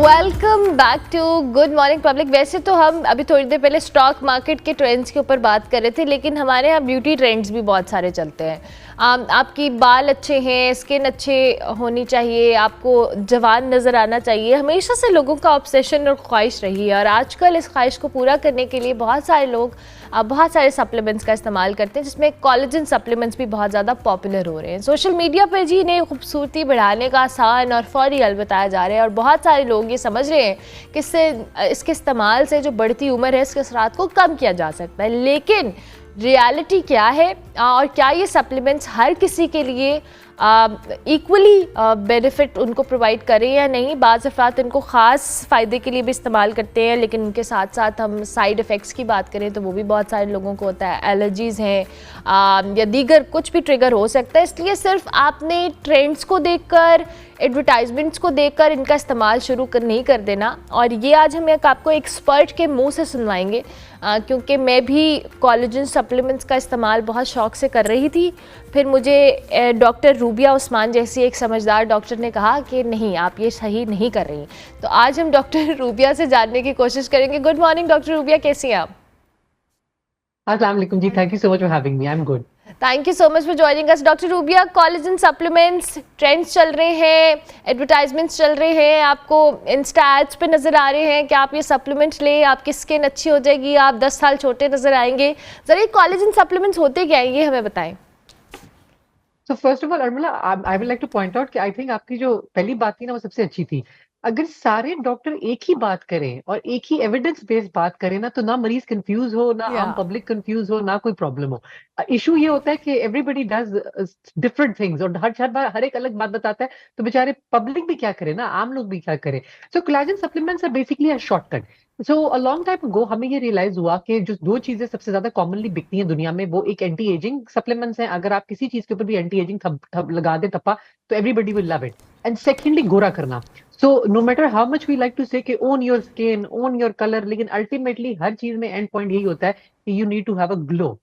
Welcome back to good morning public. वैसे तो हम अभी थोड़ी देर पहले स्टॉक मार्केट के ट्रेंड्स के ऊपर बात कर रहे थे, लेकिन हमारे यहाँ ब्यूटी ट्रेंड्स भी बहुत सारे चलते हैं। आपकी बाल अच्छे हैं, स्किन अच्छे होनी चाहिए, आपको जवान नज़र आना चाहिए, हमेशा से लोगों का ऑब्सेशन और ख्वाहिश रही है। और आजकल इस ख्वाहिश को पूरा करने के लिए बहुत सारे लोग बहुत सारे सप्लीमेंट्स का इस्तेमाल करते हैं, जिसमें कोलेजन सप्लीमेंट्स भी बहुत ज़्यादा पॉपुलर हो रहे हैं। सोशल मीडिया पर जी इन्हें खूबसूरती बढ़ाने का आसान और फौरी हल बताया जा रहा है, और बहुत सारे लोग ये समझ रहे हैं कि इसके इस्तेमाल से जो बढ़ती उम्र है इसके असरात को कम किया जा सकता है। लेकिन रियलिटी क्या है, और क्या ये सप्लीमेंट्स हर किसी के लिए इक्वली बेनिफिट उनको प्रोवाइड करें या नहीं? बाज़ अफ़राद इनको ख़ास फ़ायदे के लिए भी इस्तेमाल करते हैं, लेकिन उनके साथ साथ हम साइड इफ़ेक्ट्स की बात करें तो वो भी बहुत सारे लोगों को होता है। एलर्जीज़ हैं या दीगर कुछ भी ट्रिगर हो सकता है। इसलिए सिर्फ आपने ट्रेंड्स को देखकर, एडवर्टाइजमेंट्स को देखकर इनका इस्तेमाल शुरू नहीं कर देना। और ये आज हम आपको एक्सपर्ट के मुंह से सुनवाएंगे, क्योंकि मैं भी कोलेजन सप्लीमेंट्स का इस्तेमाल बहुत शौक़ से कर रही थी। फिर मुझे डॉक्टर रूबिया उस्मान जैसी एक समझदार डॉक्टर ने कहा कि नहीं, आप ये सही नहीं कर रही। तो आज हम डॉक्टर रूबिया से जानने की कोशिश करेंगे। गुड मॉर्निंग डॉक्टर रूबिया, कैसी हैं आप? अस्सलाम वालेकुम जी, thank you so much for having me, I am good. Thank you so much for joining us. Doctor Rubia, collagen supplements trends चल रहे हैं, एडवर्टाइजमेंट्स चल रहे हैं, आपको इंस्टा एड्स पे नज़र आ रहे हैं कि आप ये सप्लीमेंट लें, आपकी स्किन अच्छी हो जाएगी, आप 10 साल छोटे नज़र आएंगे। ज़रा ये कोलेजन सप्लीमेंट्स होते क्या हैं, ये हमें बताएं। So first of all, Urmila, I would like to point out कि I think आपकी जो पहली बात थी ना वो सबसे अच्छी थी। अगर सारे डॉक्टर एक ही बात करें और एक ही एविडेंस बेस्ड बात करें ना, तो ना मरीज कंफ्यूज हो, ना आम पब्लिक कंफ्यूज हो, ना कोई प्रॉब्लम हो। इशू ये होता है कि एवरीबडी डज डिफरेंट थिंग्स और हर बार हर एक अलग बात बताता है, तो बेचारे पब्लिक भी क्या करे ना, आम लोग भी क्या करें। So collagen supplements are basically a shortcut. So a long time ago हमें ये रियलाइज हुआ कि जो दो चीजें सबसे ज्यादा कॉमनली बिकती हैं दुनिया में, वो एक एंटी एजिंग सप्लीमेंट्स हैं। अगर आप किसी चीज के ऊपर भी एंटी एजिंग लगा दे थप्पा, तो everybody will love it. And secondly गोरा करना। So no matter how much we like to say कि own your skin, own your colour, लेकिन अल्टीमेटली हर चीज में एंड पॉइंट यही होता है कि you need to have a glow.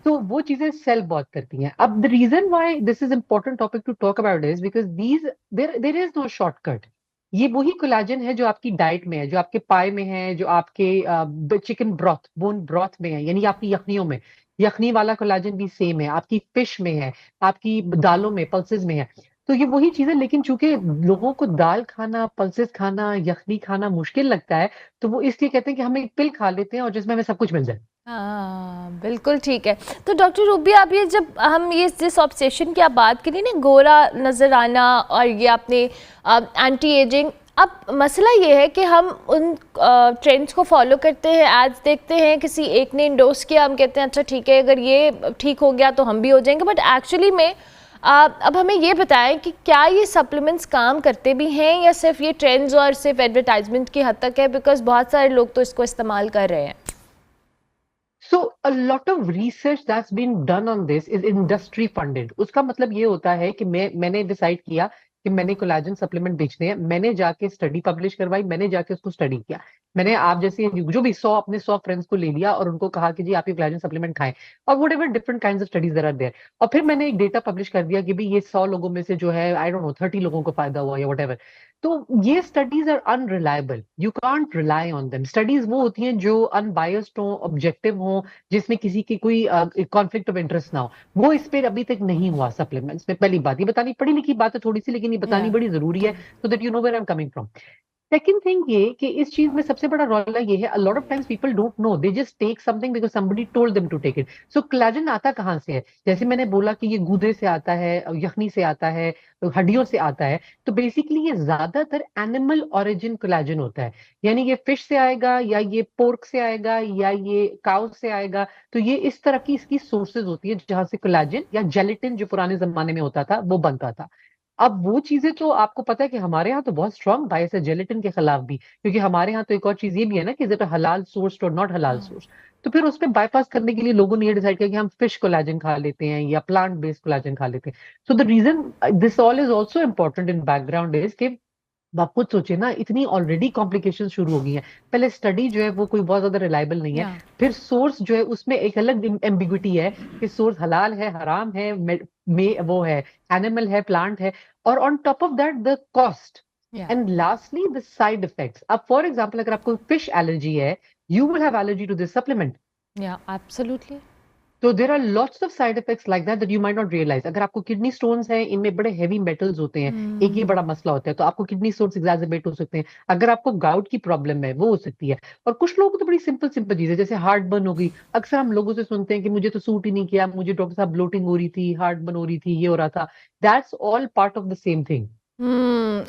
तो वो चीजें सेल बहुत करती हैं। अब the reason why this is important topic to talk about is because there is no shortcut. ये वही कोलेजन है जो आपकी डाइट में है, जो आपके पाए में है, जो आपके चिकन ब्रॉथ, बोन ब्रॉथ में है, यानी आपकी यखनियों में। यखनी वाला कोलेजन भी सेम है, आपकी फिश में है, आपकी दालों में, पल्सेस में है। तो ये वही चीज है, लेकिन चूंकि लोगों को दाल खाना, पल्सेस खाना, यखनी खाना मुश्किल लगता है, तो वो इसलिए कहते हैं कि हम एक पिल खा लेते हैं और जिसमें हमें सब कुछ मिल जाए। हाँ, बिल्कुल ठीक है। तो डॉक्टर रूबिया, आप ये जब हम ये जिस ऑब्सेशन की आप बात करी ना, गोरा नज़र आना और ये आपने एंटी एजिंग, अब मसला ये है कि हम उन ट्रेंड्स को फॉलो करते हैं, एड्स देखते हैं, किसी एक ने इंडोर्स किया, हम कहते हैं अच्छा ठीक है, अगर ये ठीक हो गया तो हम भी हो जाएंगे। बट एक्चुअली में अब हमें ये बताएं कि क्या ये सप्लीमेंट्स काम करते भी हैं या सिर्फ ये ट्रेंड्स और सिर्फ एडवर्टाइजमेंट की हद तक है, बिकॉज बहुत सारे लोग तो इसको इस्तेमाल कर रहे हैं। So a lot of research that's been done on this is industry funded. उसका मतलब ये होता है कि मैंने डिसाइड किया कि मैंने कोलेजन सप्लीमेंट बेचने हैं, मैंने जाके स्टडी पब्लिश करवाई, मैंने जाके उसको स्टडी किया, मैंने आप जैसे जो भी 100 अपने 100 फ्रेंड्स को ले लिया और उनको कहा कि जी आप ये कोलेजन सप्लीमेंट खाएं, और whatever different kinds of studies there are there. और फिर मैंने एक डेटा पब्लिश कर दिया कि भाई ये 100 लोगों में से जो है आई डोंट नो 30 लोगों को फायदा हुआ या व्हाट एवर। तो ये studies are unreliable, you can't rely on them. Studies वो होती हैं जो अनबायस्ड हो, ऑब्जेक्टिव हो, जिसमें किसी की कोई कॉन्फ्लिक्ट ऑफ इंटरेस्ट ना हो। वो इस पे अभी तक नहीं हुआ सप्लीमेंट्स में। पहली बात ये बतानी, पढ़ी लिखी बात है थोड़ी सी, लेकिन ये बतानी बड़ी जरूरी है, so that you know where I am coming from. Second thing ये कि इस चीज में सबसे बड़ा रोल ये है, a lot of times people don't know, they just take something because somebody told them to take it. So collagen आता कहाँ से है? जैसे मैंने बोला कि ये गूदे से आता है, यखनी से आता है, हड्डियों से आता है। तो बेसिकली ये ज्यादातर एनिमल ओरिजिन कोलेजन होता है, यानी ये फिश से आएगा या ये पोर्क से आएगा या ये काउ से आएगा। तो ये इस तरह की इसकी सोर्सेज होती है जहां से कोलेजन या जेलेटिन जो पुराने जमाने में होता था वो बनता था। अब वो चीजें तो आपको पता है कि हमारे यहाँ तो बहुत स्ट्रांग बायस है जेलेटिन के खिलाफ भी, क्योंकि हमारे यहाँ तो एक और चीज ये भी है ना कि इज इट हलाल सोर्स और नॉट हलाल सोर्स। तो फिर उस पर बाईपास करने के लिए लोगों ने ये डिसाइड किया कि हम फिश कोलेजन खा लेते हैं या प्लांट बेस्ड कोलेजन खा लेते हैं। So the reason this all is also important in background is कि आप खुद सोचे ना, इतनी ऑलरेडी कॉम्प्लिकेशन शुरू हो गई है। पहले स्टडी जो है वो कोई बहुत ज्यादा रिलायबल नहीं है, फिर सोर्स जो है उसमें एक अलग एम्बिग्विटी है कि सोर्स हलाल है, हराम है, में वो है एनिमल है, प्लांट है, और on top of that the cost and lastly the side effects. अब फॉर एग्जाम्पल अगर आपको फिश एलर्जी है, you will have allergy to this supplement. Absolutely. तो there are lots of side effects like that you might not realise. अगर आपको kidney stones हैं, इनमें बड़े हेवी मेटल्स होते हैं, एक ये बड़ा मसला होता है, तो आपको किडनी स्टोन्स एग्जैजरबेट हो सकते हैं। अगर आपको गाउट की प्रॉब्लम है वो हो सकती है। और कुछ लोगों को तो बड़ी सिंपल सिंपल चीजें जैसे हार्ट बर्न हो गई। अक्सर हम लोगों से सुनते हैं कि मुझे तो सूट ही नहीं किया, मुझे डॉक्टर साहब ब्लोटिंग हो रही थी, हार्ट बर्न हो रही थी, ये हो रहा था। That's all part of the same thing.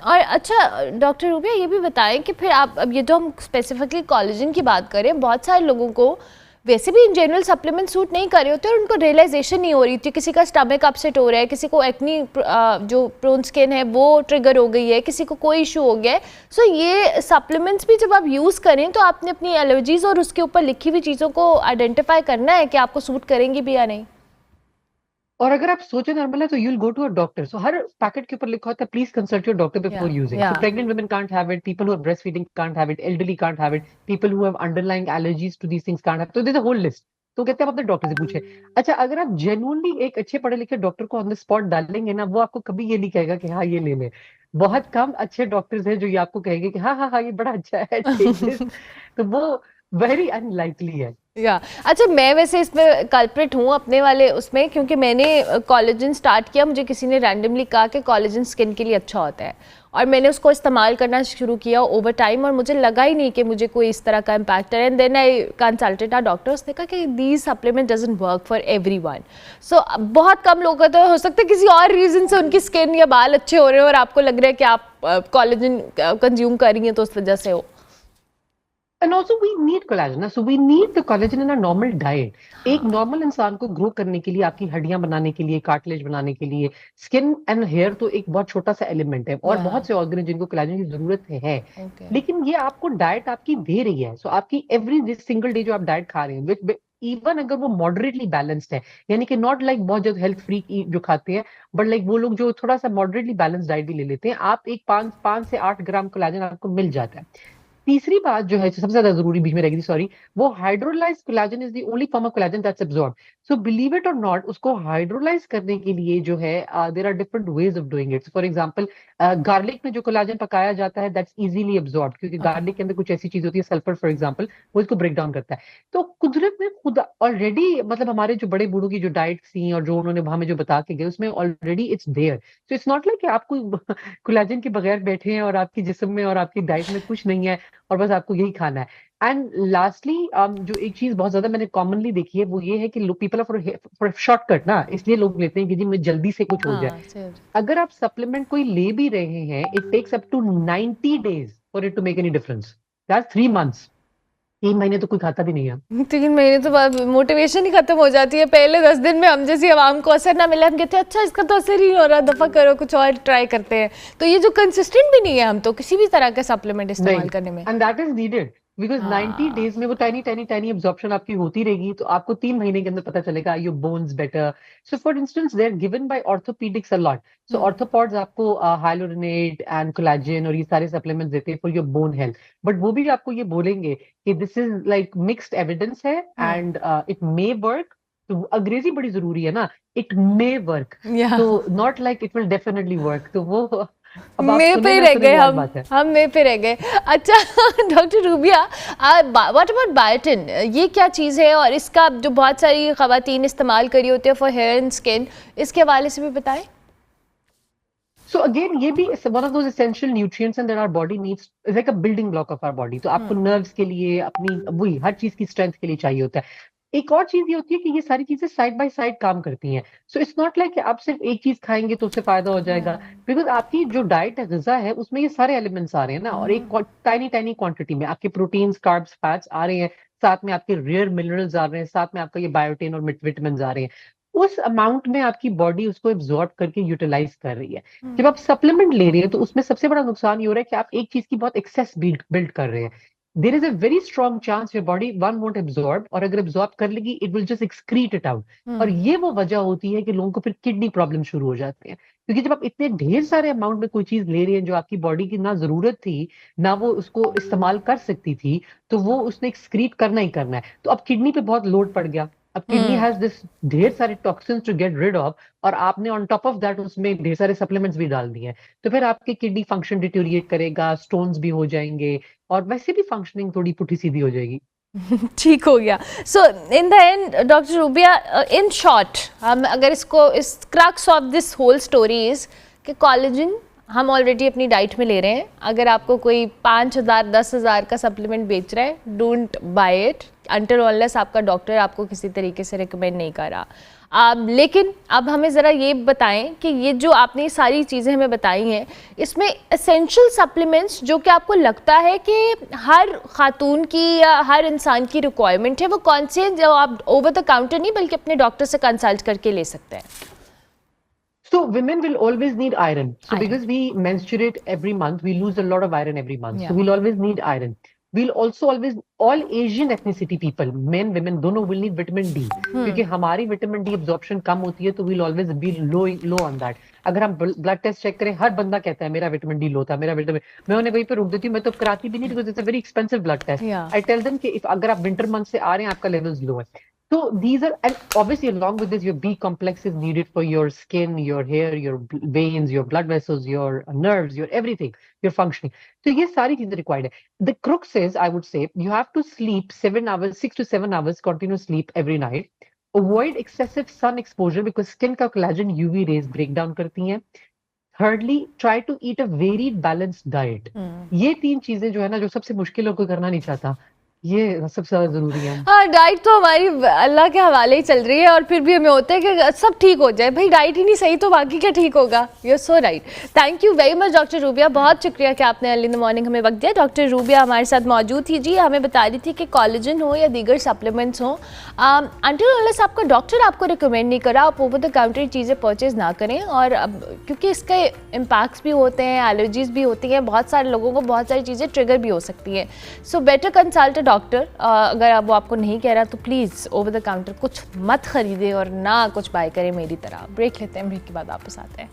और अच्छा डॉक्टर रूबिया ये भी बताएं कि फिर आप, अब ये तो हम स्पेसिफिकली कोलेजन की बात करें, बहुत सारे लोगों को वैसे भी इन जनरल सप्लीमेंट सूट नहीं कर रहे होते और उनको रियलाइजेशन नहीं हो रही थी। किसी का स्टमक अपसेट हो रहा है, किसी को एक्नी जो प्रोन स्किन है वो ट्रिगर हो गई है, किसी को कोई इशू हो गया है। सो ये सप्लीमेंट्स भी जब आप यूज़ करें तो आपने अपनी एलर्जीज और उसके ऊपर लिखी हुई चीज़ों को आइडेंटिफाई करना है कि आपको सूट करेंगी भी या नहीं। और अगर आप सोचें नॉर्मल है तो you'll go to a doctor. So हर पैकेट के ऊपर लिखा होता है please consult your doctor before using. So pregnant women can't have it, people who are breastfeeding can't have it, elderly can't have it, people who have underlying allergies to these things can't have. तो there is a whole list. तो कहते हैं आप अपने doctor से पूछे। अच्छा अगर आप जेन्युइनली एक अच्छे पढ़े लिखे डॉक्टर को ऑन द स्पॉट डालेंगे ना, वो आपको कभी ये नहीं कहेगा कि हाँ ये ले ले। बहुत कम अच्छे डॉक्टर्स हैं जो ये आपको कहेंगे कि हाँ हाँ हाँ ये बड़ा अच्छा है तो वो वेरी अनलाइकली है। अच्छा मैं वैसे इसमें कल्प्रिट हूँ अपने वाले उसमें, क्योंकि मैंने कोलेजन स्टार्ट किया, मुझे किसी ने रैंडमली कहा कि कोलेजन स्किन के लिए अच्छा होता है और मैंने उसको इस्तेमाल करना शुरू किया ओवर टाइम और मुझे लगा ही नहीं कि मुझे कोई इस तरह का इम्पैक्ट है। And then I consulted our doctor, उसने कहा कि these supplement doesn't work for everyone. So बहुत कम लोगों का तो हो सकता है किसी और रीज़न से उनकी स्किन या बाल अच्छे हो रहे हैं और आपको लग रहा है कि आप कोलेजन कंज्यूम कर रही हैं तो उस वजह से हो। And also we need collagen, so we need the collagen in a normal diet. एक नॉर्मल इंसान को ग्रो करने के लिए, आपकी हड्डियां बनाने के लिए, कार्टिलेज बनाने के लिए, स्किन एंड हेयर तो एक बहुत छोटा सा एलिमेंट है और बहुत से ऑर्गन जिनको कोलेजन की जरूरत है। लेकिन ये आपको डाइट आपकी दे रही है। सो आपकी एवरी सिंगल डे जो आप डाइट खा रहे हैं, इवन अगर वो मॉडरेटली बैलेंस्ड है, यानी कि नॉट लाइक बहुत ज्यादा हेल्थ फ्रीक जो खाते हैं, बट लाइक वो लोग जो थोड़ा सा मॉडरेटली बैलेंस्ड डाइट भी ले लेते हैं, आप एक 5 से 8 ग्राम कोलेजन आपको मिल जाता है। तीसरी बात जो है सबसे ज्यादा जरूरी बीच में रहेगी, सॉरी, वो hydrolysed collagen is the only form of collagen that's absorbed. So believe it or not, उसको हाइड्रोलाइज करने के लिए जो है there are different ways of doing it. For example garlic में जो कोलेजन पकाया जाता है दैट्स इजीली अब्सॉर्ब्ड, क्योंकि गार्लिक के अंदर कुछ ऐसी चीज होती है सल्फर फॉर एग्जांपल, वो इसको ब्रेक डाउन करता है। तो कुदरत में खुद ऑलरेडी, मतलब हमारे जो बड़े बूढ़ों की जो डाइट थी और जो उन्होंने हमें जो बता के गए उसमें already it's there. So it's not like कि आप कोई कोलेजन के बगैर बैठे हैं और आपकी जिस्म में और आपकी डाइट में कुछ नहीं है और बस आपको यही खाना है। एंड लास्टली जो एक चीज बहुत ज्यादा मैंने कॉमनली देखी है वो ये है कि पीपल आर फॉर शॉर्टकट ना, इसलिए लोग लेते हैं कि जी मुझे जल्दी से कुछ हो जाए। अगर आप सप्लीमेंट कोई ले भी रहे हैं, it takes up to 90 days for it to make any difference. That's 3 months। 3 महीने तो कोई खाता भी नहीं है। 3 महीने तो मोटिवेशन ही खत्म हो जाती है। पहले 10 दिन में हम जैसी आवाम को असर ना मिला, हम कहते हैं अच्छा इसका तो असर ही नहीं हो रहा, दफा करो कुछ और ट्राई करते हैं। तो ये जो कंसिस्टेंट भी नहीं है हम तो किसी भी तरह का सप्लीमेंट इस्तेमाल करने में, and that is needed because 90 days में वो टाइनी एब्जॉर्प्शन आपकी होती रहेगी, तो आपको 3 महीने के अंदर पता चलेगा your bones better. So for instance they are given by orthopaedics a lot. So orthopods आपको हाइलुरोनेट एंड कोलेजन और ये सारे सप्लीमेंट्स देते हैं for your bone health, but वो भी आपको ये बोलेंगे कि this is like mixed evidence है एंड इट मे वर्क। तो अंग्रेजी बड़ी जरूरी है ना, इट मे वर्क, तो not like it will definitely work. तो वो में पे रह गए हम में पे रह गए। अच्छा doctor rubia, what about biotin, ये क्या चीज़ है और इसका जो बहुत सारी ख़वातीन इस्तेमाल करी होती है फॉर हेयर एंड स्किन, इसके हवाले से भी बताएं। So again, ये भी one of those essential nutrients and that our body needs, is like a building block of our body. तो आपको nerves के लिए, अपनी वही हर चीज की strength के लिए चाहिए होता है. एक और चीज ये होती है कि ये सारी चीजें साइड बाय साइड काम करती हैं. सो इट्स नॉट लाइक आप सिर्फ एक चीज खाएंगे तो उससे फायदा हो जाएगा, बिकॉज आपकी जो डाइट है, ग़िज़ा है, उसमें ये सारे एलिमेंट्स आ रहे हैं ना, और एक टाइनी टाइनी क्वांटिटी में आपके प्रोटीन्स, कार्ब्स, फैट्स आ रहे हैं, साथ में आपके रेयर मिनरल्स आ रहे हैं, साथ में आपका ये बायोटिन और विटामिन आ रहे हैं. उस अमाउंट में आपकी बॉडी उसको एब्जॉर्ब करके यूटिलाइज कर रही है. जब आप सप्लीमेंट ले रही है तो उसमें सबसे बड़ा नुकसान ये हो रहा है कि आप एक चीज की बहुत एक्सेस बिल्ड कर रहे हैं. There is a very strong chance your body won't absorb, और अगर absorb कर लेगी it will just excrete it out. और ये वो वजह होती है कि लोगों को फिर किडनी प्रॉब्लम शुरू हो जाते हैं, क्योंकि जब आप इतने ढेर सारे अमाउंट में कोई चीज ले रहे हैं जो आपकी बॉडी की ना जरूरत थी, ना वो उसको इस्तेमाल कर सकती थी, तो वो उसने एक्सक्रीट करना ही करना है. तो अब किडनी पे बहुत लोड पड़ गया. अब किडनी हैज दिस ढेर सारे toxins to get rid of, और आपने ऑन टॉप ऑफ दैट उसमें ढेर सारे सप्लीमेंट्स भी डाल दिए हैं, तो फिर आपके किडनी फंक्शन डिटोरिएट करेगा, स्टोन्स भी हो जाएंगे, और वैसे भी फंक्शनिंग थोड़ी पुठी सीधी हो जाएगी. ठीक हो गया. So in the end doctor Rubia, in short, हम अगर इसको, इस crux of this whole story is कि कोलेजन हम ऑलरेडी अपनी डाइट में ले रहे हैं. अगर आपको कोई 5,000 10,000 का सप्लीमेंट बेच रहा है, don't buy it until unless आपका डॉक्टर आपको किसी तरीके से रिकमेंड नहीं कर रहा. लेकिन अब हमें ज़रा ये बताएं कि ये जो आपने सारी चीज़ें हमें बताई हैं, इसमें एसेंशियल सप्लीमेंट्स जो कि आपको लगता है कि हर खातून की या हर इंसान की रिक्वायरमेंट है, वो कौन से हैं जो आप ओवर द काउंटर नहीं बल्कि अपने डॉक्टर से कंसल्ट करके ले सकते हैं? So women will always need iron. So because we menstruate every month, we lose a lot of iron every month. So we'll always need iron. We'll also always, all Asian ethnicity people, men, women, दोनों will need vitamin D. क्योंकि हमारी vitamin D absorption कम होती है, तो we'll always be low on that. अगर हम blood test check करें, हर बंदा कहता है मेरा vitamin D लो था, मेरा vitamin, मैं उन्हें वहीं पे रोक देती हूँ, मैं तो कराती भी नहीं, because it's a very expensive blood test. I tell them कि अगर आप winter month से आ रहे हैं, आपका levels low है. So these are, and obviously along with this, your B complex is needed for your skin, your hair, your veins, your blood vessels, your nerves, your everything, your functioning. So ये सारी चीजें required है. The crux is, I would say, you have to sleep 7 hours, 6 to 7 hours continuous sleep every night. Avoid excessive sun exposure because skin का collagen UV rays break down करती हैं. Thirdly, try to eat a very balanced diet. ये 3 चीजें जो है ना, जो सबसे मुश्किल है, कोई करना नहीं चाहता, ये सबसे ज्यादा जरूरी है. हाँ, डाइट तो हमारी अल्लाह के हवाले ही चल रही है, और फिर भी हमें होता है कि सब ठीक हो जाए. भाई डाइट ही नहीं सही तो बाकी क्या ठीक होगा. You are so right. Thank you very much doctor Rubia, बहुत शुक्रिया कि आपने अर्ली इन द मॉर्निंग हमें वक्त दिया. डॉक्टर रूबिया हमारे साथ मौजूद थी जी, हमें बता रही थी कि कोलेजन हो या दीगर सप्लीमेंट्स हो, अनटिल अनलेस आपका डॉक्टर आपको रिकमेंड नहीं करा, आप ओवर द काउंटर चीज़ें परचेज ना करें. और अब क्योंकि इसके इम्पैक्ट्स भी होते हैं, एलर्जीज भी होती हैं, बहुत सारे लोगों को बहुत सारी चीज़ें ट्रिगर भी हो सकती हैं. So better consult doctor. अगर वो आपको नहीं कह रहा तो प्लीज़ ओवर द काउंटर कुछ मत खरीदें और ना कुछ बाय करें मेरी तरह. ब्रेक लेते हैं, ब्रेक के बाद वापस आते हैं.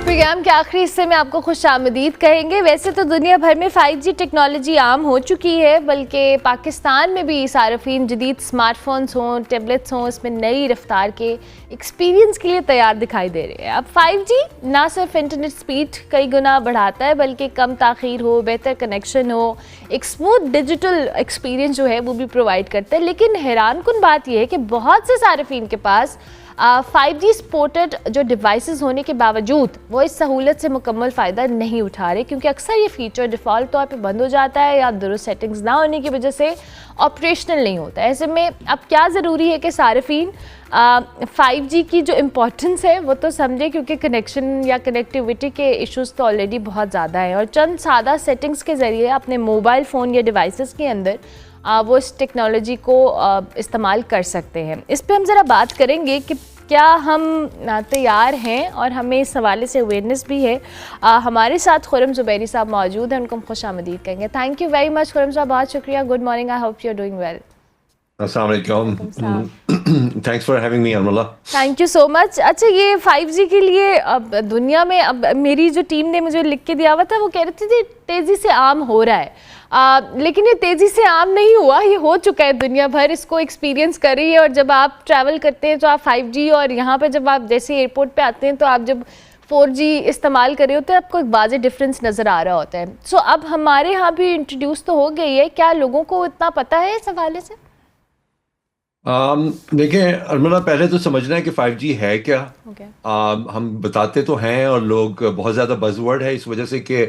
प्रोग्राम के आखिरी हिस्से में आपको खुशामदीद कहेंगे. वैसे तो दुनिया भर में 5G टेक्नोलॉजी आम हो चुकी है, बल्कि पाकिस्तान में भी सार्फिन जदीद स्मार्टफोन्स हों, टैबलेट्स हों, इसमें नई रफ्तार के एक्सपीरियंस के लिए तैयार दिखाई दे रहे हैं. अब 5G ना सिर्फ इंटरनेट स्पीड कई गुना बढ़ाता है, बल्कि कम ताख़ीर हो, बेहतर कनेक्शन हो, एक स्मूथ डिजिटल एक्सपीरियंस जो है वो भी प्रोवाइड करता है. लेकिन हैरान कुन बात यह है कि बहुत से सार्फिन के पास 5G सपोर्टेड जो डिवाइसेस होने के बावजूद वो इस सहूलत से मुकम्मल फ़ायदा नहीं उठा रहे, क्योंकि अक्सर ये फ़ीचर डिफ़ॉल्ट तौर पे बंद हो जाता है या दुरुस्त सेटिंग्स ना होने की वजह से ऑपरेशनल नहीं होता. ऐसे में अब क्या ज़रूरी है कि सार्फिन 5G की जो इम्पोर्टेंस है वो तो समझे, क्योंकि कनेक्शन या कनेक्टिविटी के इश्यूज़ तो ऑलरेडी बहुत ज़्यादा हैं, और चंद सादा सेटिंग्स के ज़रिए अपने मोबाइल फ़ोन या डिवाइसेस के अंदर वो इस टेक्नोलॉजी को इस्तेमाल कर सकते हैं. इस पर हम ज़रा बात करेंगे कि क्या हम तैयार हैं, और हमें इस हवाले से अवेयरनेस भी है. हमारे साथ खुरम ज़ुबैरी साहब मौजूद हैं, उनको हम खुशामदीद कहेंगे. Thank you very much Khurram sahab, बहुत शुक्रिया. Good morning, I hope you are doing well. अस्सलाम वालेकुम। थैंक्स फॉर हैविंग मी अरमला। Thank you so much. अच्छा, ये 5G के लिए अब दुनिया में, अब मेरी जो टीम ने मुझे लिख के दिया हुआ था वो कह रही थी तेज़ी से आम हो रहा है, लेकिन ये तेज़ी से आम नहीं हुआ, ये हो चुका है, दुनिया भर इसको एक्सपीरियंस कर रही है। और जब आप ट्रैवल करते हैं तो आप 5G, और यहाँ पर जब आप जैसे एयरपोर्ट पे आते हैं तो आप जब 4G इस्तेमाल कर रहे होते हैं आपको एक वाज़ेह डिफरेंस नज़र आ रहा होता है। सो अब हमारे यहाँ भी इंट्रोड्यूस तो हो गई है, क्या लोगों को इतना पता है इस हवाले से? देखें अरमला, पहले तो समझना है कि 5G है क्या। हम बताते तो हैं और लोग बहुत ज़्यादा बज़वर्ड है इस वजह से कि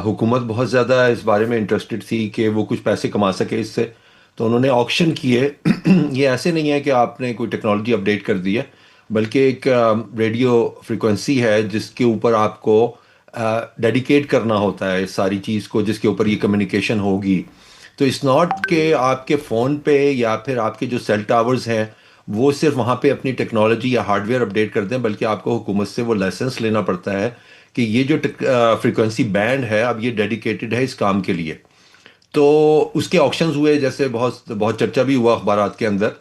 हुकूमत बहुत ज़्यादा इस बारे में इंटरेस्टेड थी कि वो कुछ पैसे कमा सके इससे, तो उन्होंने ऑक्शन किए। ये ऐसे नहीं है कि आपने कोई टेक्नोलॉजी अपडेट कर दी है, बल्कि एक रेडियो फ्रिक्वेंसी है जिसके ऊपर आपको डेडिकेट करना होता है इस सारी चीज़ को, जिसके ऊपर ये कम्युनिकेशन होगी। तो इट्स नॉट कि आपके फ़ोन पे या फिर आपके जो सेल टावर्स हैं वो सिर्फ वहाँ पे अपनी टेक्नोलॉजी या हार्डवेयर अपडेट कर दें, बल्कि आपको हुकूमत से वो लाइसेंस लेना पड़ता है कि ये जो फ्रीक्वेंसी बैंड है अब ये डेडिकेटेड है इस काम के लिए। तो उसके ऑक्शंस हुए, जैसे बहुत चर्चा भी हुआ अखबारात के अंदर,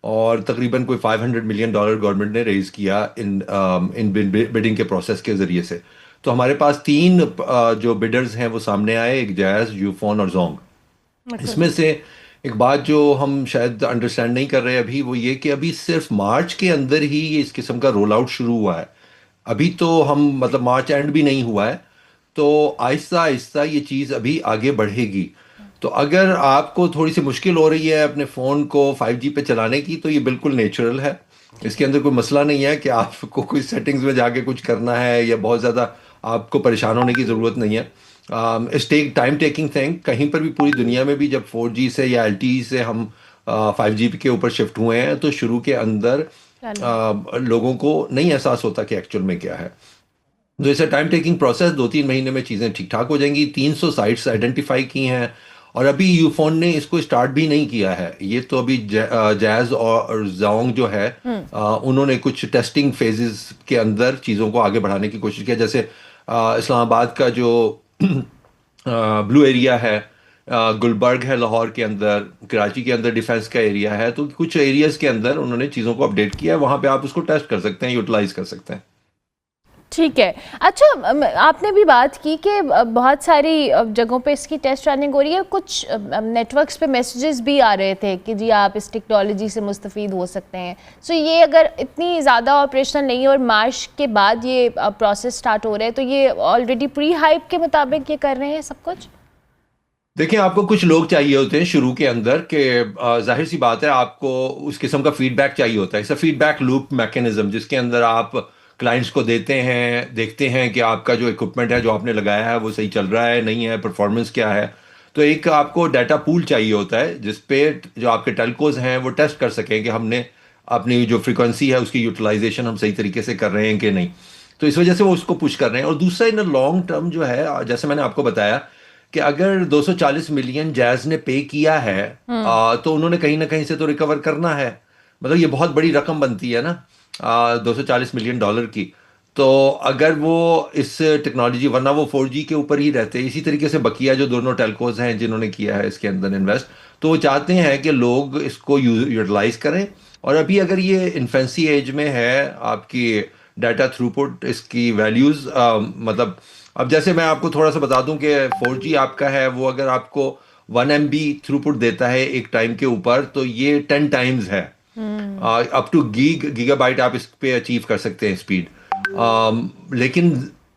और तकरीबन कोई $500 मिलियन गवर्नमेंट ने रेज़ किया इन बिडिंग के प्रोसेस के ज़रिए से। तो हमारे पास 3 जो बिडर्स हैं वो सामने आए, एक जायज़, यूफोन और जोंग। इसमें से एक बात जो हम शायद अंडरस्टैंड नहीं कर रहे अभी, वो ये कि अभी सिर्फ मार्च के अंदर ही ये इस किस्म का रोल आउट शुरू हुआ है। अभी तो हम मतलब मार्च एंड भी नहीं हुआ है, तो आहिस्ता आहिस्ता ये चीज़ अभी आगे बढ़ेगी। तो अगर आपको थोड़ी सी मुश्किल हो रही है अपने फ़ोन को 5G पे चलाने की, तो ये बिल्कुल नेचुरल है, इसके अंदर कोई मसला नहीं है कि आपको कोई सेटिंग्स में जाके कुछ करना है या बहुत ज़्यादा आपको परेशान होने की ज़रूरत नहीं है। It's time taking thing. कहीं पर भी पूरी दुनिया में भी जब 4G से या LTE से हम 5G के ऊपर शिफ्ट हुए हैं तो शुरू के अंदर लोगों को नहीं एहसास होता कि एक्चुअल में क्या है। तो इट्स टाइम टेकिंग प्रोसेस, 2-3 महीने में चीज़ें ठीक ठाक हो जाएंगी। 300 साइट्स आइडेंटिफाई की हैं और अभी यूफोन ने इसको स्टार्ट भी नहीं किया है। ये तो अभी जैज़ और जोंग जो है उन्होंने कुछ टेस्टिंग फेजेस के अंदर चीज़ों को आगे बढ़ाने की कोशिश किया। जैसे इस्लामाबाद का जो ब्लू एरिया है, गुलबर्ग है लाहौर के अंदर, कराची के अंदर डिफेंस का एरिया है, तो कुछ एरियाज़ के अंदर उन्होंने चीज़ों को अपडेट किया है, वहाँ पे आप उसको टेस्ट कर सकते हैं, यूटिलाइज कर सकते हैं। ठीक है। अच्छा, आपने भी बात की कि बहुत सारी जगहों पे इसकी टेस्ट रनिंग हो रही है, कुछ नेटवर्क्स पे मैसेजेस भी आ रहे थे कि जी आप इस टेक्नोलॉजी से मुस्तफ़ीद हो सकते हैं। सो ये अगर इतनी ज़्यादा ऑपरेशनल नहीं है और मार्च के बाद ये प्रोसेस स्टार्ट हो रहा है, तो ये ऑलरेडी प्री हाइप के मुताबिक ये कर रहे हैं सब कुछ? देखिए, आपको कुछ लोग चाहिए होते हैं शुरू के अंदर कि जाहिर सी बात है आपको उस किस्म का फीडबैक चाहिए होता है। It's a feedback loop mechanism जिसके अंदर आप क्लाइंट्स को देते हैं, देखते हैं कि आपका जो इक्विपमेंट है जो आपने लगाया है वो सही चल रहा है नहीं है, परफॉर्मेंस क्या है। तो एक आपको डाटा पूल चाहिए होता है जिस पे जो आपके टेलकोज हैं वो टेस्ट कर सकें कि हमने अपनी जो फ्रीक्वेंसी है उसकी यूटिलाइजेशन हम सही तरीके से कर रहे हैं कि नहीं। तो इस वजह से वो उसको पुश कर रहे हैं। और दूसरा इन लॉन्ग टर्म जो है, जैसे मैंने आपको बताया कि अगर 240 मिलियन जैज़ ने पे किया है तो उन्होंने कहीं ना कहीं से तो रिकवर करना है। मतलब ये बहुत बड़ी रकम बनती है ना, 240 मिलियन डॉलर की। तो अगर वो इस टेक्नोलॉजी, वरना वो 4G के ऊपर ही रहते, इसी तरीके से बकिया जो दोनों टेलकोज हैं जिन्होंने किया है इसके अंदर इन्वेस्ट, तो वो चाहते हैं कि लोग इसको यूटिलाइज करें। और अभी अगर ये इन्फेंसी एज में है, आपकी डाटा थ्रूपुट, इसकी वैल्यूज़ मतलब अब जैसे मैं आपको थोड़ा सा बता दूं कि 4G आपका है वो अगर आपको 1 MB थ्रूपुट देता है एक टाइम के ऊपर, तो ये 10 टाइम्स है, अप टू गीगाबाइट आप इस पे अचीव कर सकते हैं स्पीड। लेकिन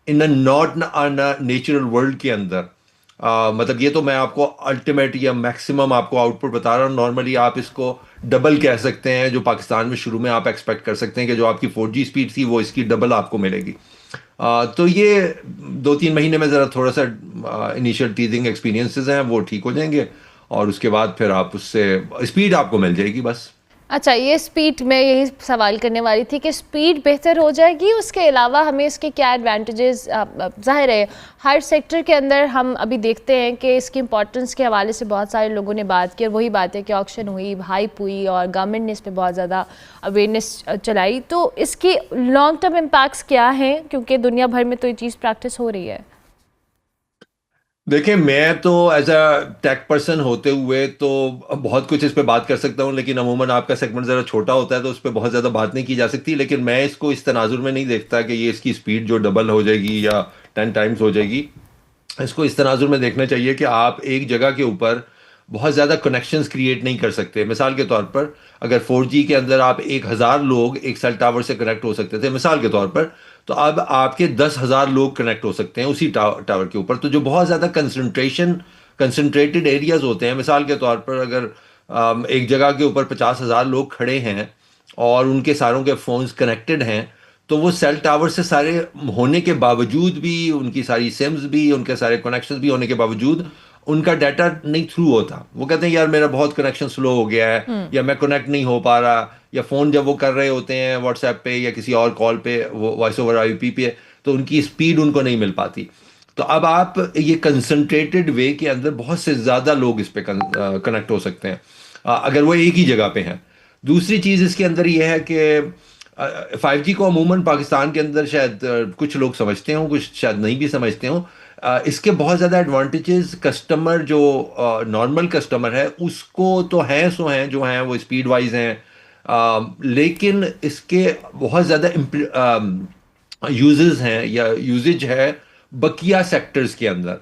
इन अ नॉट नेचुरल वर्ल्ड के अंदर मतलब ये तो मैं आपको अल्टीमेट या मैक्सिमम आपको आउटपुट बता रहा हूँ। नॉर्मली आप इसको डबल कह सकते हैं, जो पाकिस्तान में शुरू में आप एक्सपेक्ट कर सकते हैं कि जो आपकी 4G स्पीड थी वो इसकी डबल आपको मिलेगी। तो ये 2-3 महीने में ज़रा थोड़ा सा इनिशियल टीजिंग एक्सपीरियंसेस हैं वो ठीक हो जाएंगे और उसके बाद फिर आप उससे स्पीड आपको मिल जाएगी बस। अच्छा, ये स्पीड, मैं यही सवाल करने वाली थी कि स्पीड बेहतर हो जाएगी, उसके अलावा हमें इसके क्या एडवांटेजेस? ज़ाहिर है हर सेक्टर के अंदर हम अभी देखते हैं कि इसकी इंपॉर्टेंस के हवाले से बहुत सारे लोगों ने बात की और वही बात है कि ऑक्शन हुई, हाइप हुई और गवर्नमेंट ने इस पर बहुत ज़्यादा अवेयरनेस चलाई। तो इसकी लॉन्ग टर्म इम्पैक्ट्स क्या हैं, क्योंकि दुनिया भर में तो ये चीज़ प्रैक्टिस हो रही है? देखिए, मैं तो एज अ टेक पर्सन होते हुए तो बहुत कुछ इस पे बात कर सकता हूँ, लेकिन अमूमन आपका सेगमेंट ज़रा छोटा होता है तो उस पर बहुत ज़्यादा बात नहीं की जा सकती। लेकिन मैं इसको इस तनाजुर में नहीं देखता कि ये इसकी स्पीड जो डबल हो जाएगी या 10 टाइम्स हो जाएगी। इसको इस तनाजुर में देखना चाहिए कि आप एक जगह के ऊपर बहुत ज़्यादा कनेक्शंस क्रिएट नहीं कर सकते। मिसाल के तौर पर अगर 4G के अंदर आप 1000 लोग एक सेल टावर से कनेक्ट हो सकते थे मिसाल के तौर पर, तो अब आपके 10,000 लोग कनेक्ट हो सकते हैं उसी टावर के ऊपर। तो जो बहुत ज़्यादा कंसंट्रेटेड एरियाज होते हैं, मिसाल के तौर पर अगर एक जगह के ऊपर 50,000 लोग खड़े हैं और उनके सारों के फ़ोन्स कनेक्टेड हैं, तो वो सेल टावर से सारे होने के बावजूद भी, उनकी सारी सिम्स भी, उनके सारे कनेक्शंस भी होने के बावजूद उनका डाटा नहीं थ्रू होता। वो कहते हैं यार मेरा बहुत कनेक्शन स्लो हो गया है, या मैं कनेक्ट नहीं हो पा रहा, या फ़ोन जब वो कर रहे होते हैं व्हाट्सएप पे या किसी और कॉल पे, वो वॉइस ओवर IP पे, तो उनकी स्पीड उनको नहीं मिल पाती। तो अब आप ये कंसंट्रेटेड वे के अंदर बहुत से ज़्यादा लोग इस पे कनेक्ट हो सकते हैं अगर वो एक ही जगह पे हैं। दूसरी चीज़ इसके अंदर ये है कि 5G को अमूमन पाकिस्तान के अंदर शायद कुछ लोग समझते हों, कुछ शायद नहीं भी समझते हों। इसके बहुत ज़्यादा एडवांटेजेस कस्टमर जो नॉर्मल कस्टमर है उसको तो हैं सो हैं, जो हैं वो स्पीड वाइज हैं, लेकिन इसके बहुत ज़्यादा यूजेस हैं या यूजेज है बकिया सेक्टर्स के अंदर,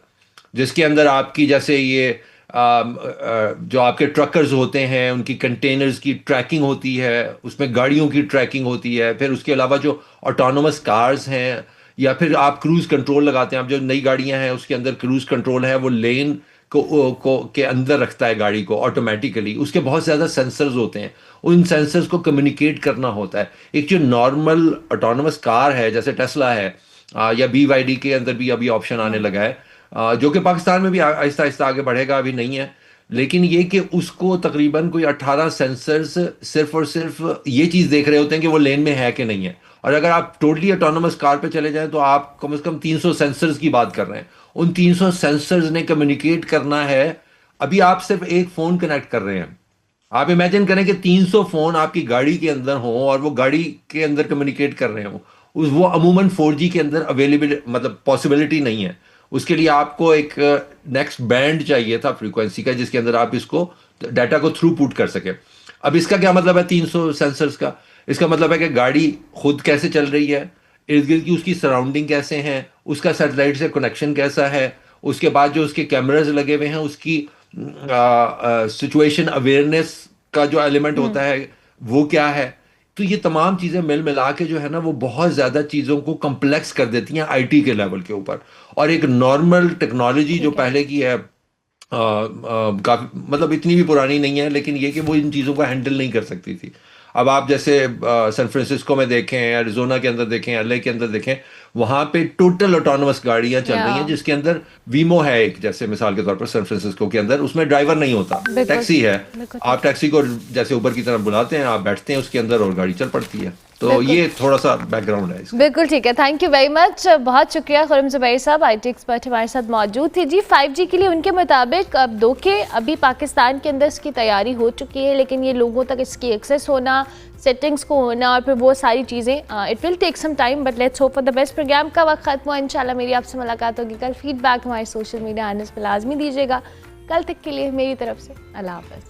जिसके अंदर आपकी जैसे ये जो आपके ट्रकर्स होते हैं उनकी कंटेनर्स की ट्रैकिंग होती है, उसमें गाड़ियों की ट्रैकिंग होती है, फिर उसके अलावा जो ऑटोनोमस कार्स हैं, या फिर आप क्रूज़ कंट्रोल लगाते हैं। आप जो नई गाड़ियां हैं उसके अंदर क्रूज़ कंट्रोल है, वो लेन को के अंदर रखता है गाड़ी को ऑटोमेटिकली। उसके बहुत ज़्यादा सेंसर्स होते हैं, उन सेंसर्स को कम्युनिकेट करना होता है। एक जो नॉर्मल ऑटोनोमस कार है जैसे टेस्ला है, या BYD के अंदर भी अभी ऑप्शन आने लगा है, जो कि पाकिस्तान में भी आहिस्ता आहिस्ता आगे बढ़ेगा, अभी नहीं है, लेकिन ये कि उसको तकरीबन कोई 18 सेंसर्स सिर्फ और सिर्फ ये चीज़ देख रहे होते हैं कि वो लेन में है कि नहीं है। और अगर आप टोटली ऑटोनोमस कार पे चले जाएं तो आप कम से कम 300 सेंसर्स की बात कर रहे हैं। उन 300 सेंसर्स ने कम्युनिकेट करना है। अभी आप सिर्फ एक फ़ोन कनेक्ट कर रहे हैं, आप इमेजिन करें कि 300 फ़ोन आपकी गाड़ी के अंदर हों और वो गाड़ी के अंदर कम्युनिकेट कर रहे हों। वो अमूमन 4G के अंदर अवेलेबल, मतलब पॉसिबिलिटी नहीं है। उसके लिए आपको एक नेक्स्ट बैंड चाहिए था फ्रीक्वेंसी का, जिसके अंदर आप इसको डाटा को थ्रू पुट कर सके। अब इसका क्या मतलब है 300 सेंसर्स का? इसका मतलब है कि गाड़ी खुद कैसे चल रही है, इर्द गिर्द की उसकी सराउंडिंग कैसे हैं, उसका सैटेलाइट से कनेक्शन कैसा है, उसके बाद जो उसके कैमराज लगे हुए हैं उसकी सिचुएशन अवेयरनेस का जो एलिमेंट होता है वो क्या है। तो ये तमाम चीज़ें मिल मिला के जो है ना वो बहुत ज़्यादा चीज़ों को कम्प्लेक्स कर देती हैं IT के लेवल के ऊपर। और एक नॉर्मल टेक्नोलॉजी जो पहले की है काफ़ी, मतलब इतनी भी पुरानी नहीं है, लेकिन ये कि वो इन चीज़ों को हैंडल नहीं कर सकती थी। अब आप जैसे सैन फ्रांसिस्को में देखें, एरिज़ोना के अंदर देखें, LA के अंदर देखें, वहाँ पे टोटल ऑटोनोमस गाड़ियाँ चल रही हैं, जिसके अंदर वीमो है एक, जैसे मिसाल के तौर पर सैन फ्रांसिस्को के अंदर, उसमें ड्राइवर नहीं होता, टैक्सी है। आप टैक्सी को जैसे ऊबर की तरह बुलाते हैं, आप बैठते हैं उसके अंदर और गाड़ी चल पड़ती है। तो ये थोड़ा सा बैकग्राउंड है इसका। बिल्कुल ठीक है, थैंक यू वेरी मच, बहुत शुक्रिया। खुर्रम ज़ुबैर साहब IT एक्सपर्ट हमारे साथ मौजूद थे। जी 5G के लिए उनके मुताबिक अब अभी पाकिस्तान के अंदर इसकी तैयारी हो चुकी है, लेकिन ये लोगों तक इसकी एक्सेस होना, सेटिंग्स को होना और फिर वो सारी चीज़ें, it will take some time, but let's hope for the best. Programme का वक्त खत्म हुआ, इंशाल्लाह मेरी आपसे मुलाकात होगी कल। फीडबैक हमारे सोशल मीडिया हैंडल्स पर लाजमी दीजिएगा। कल तक के लिए मेरी तरफ से अल्लाह हाफ़िज़।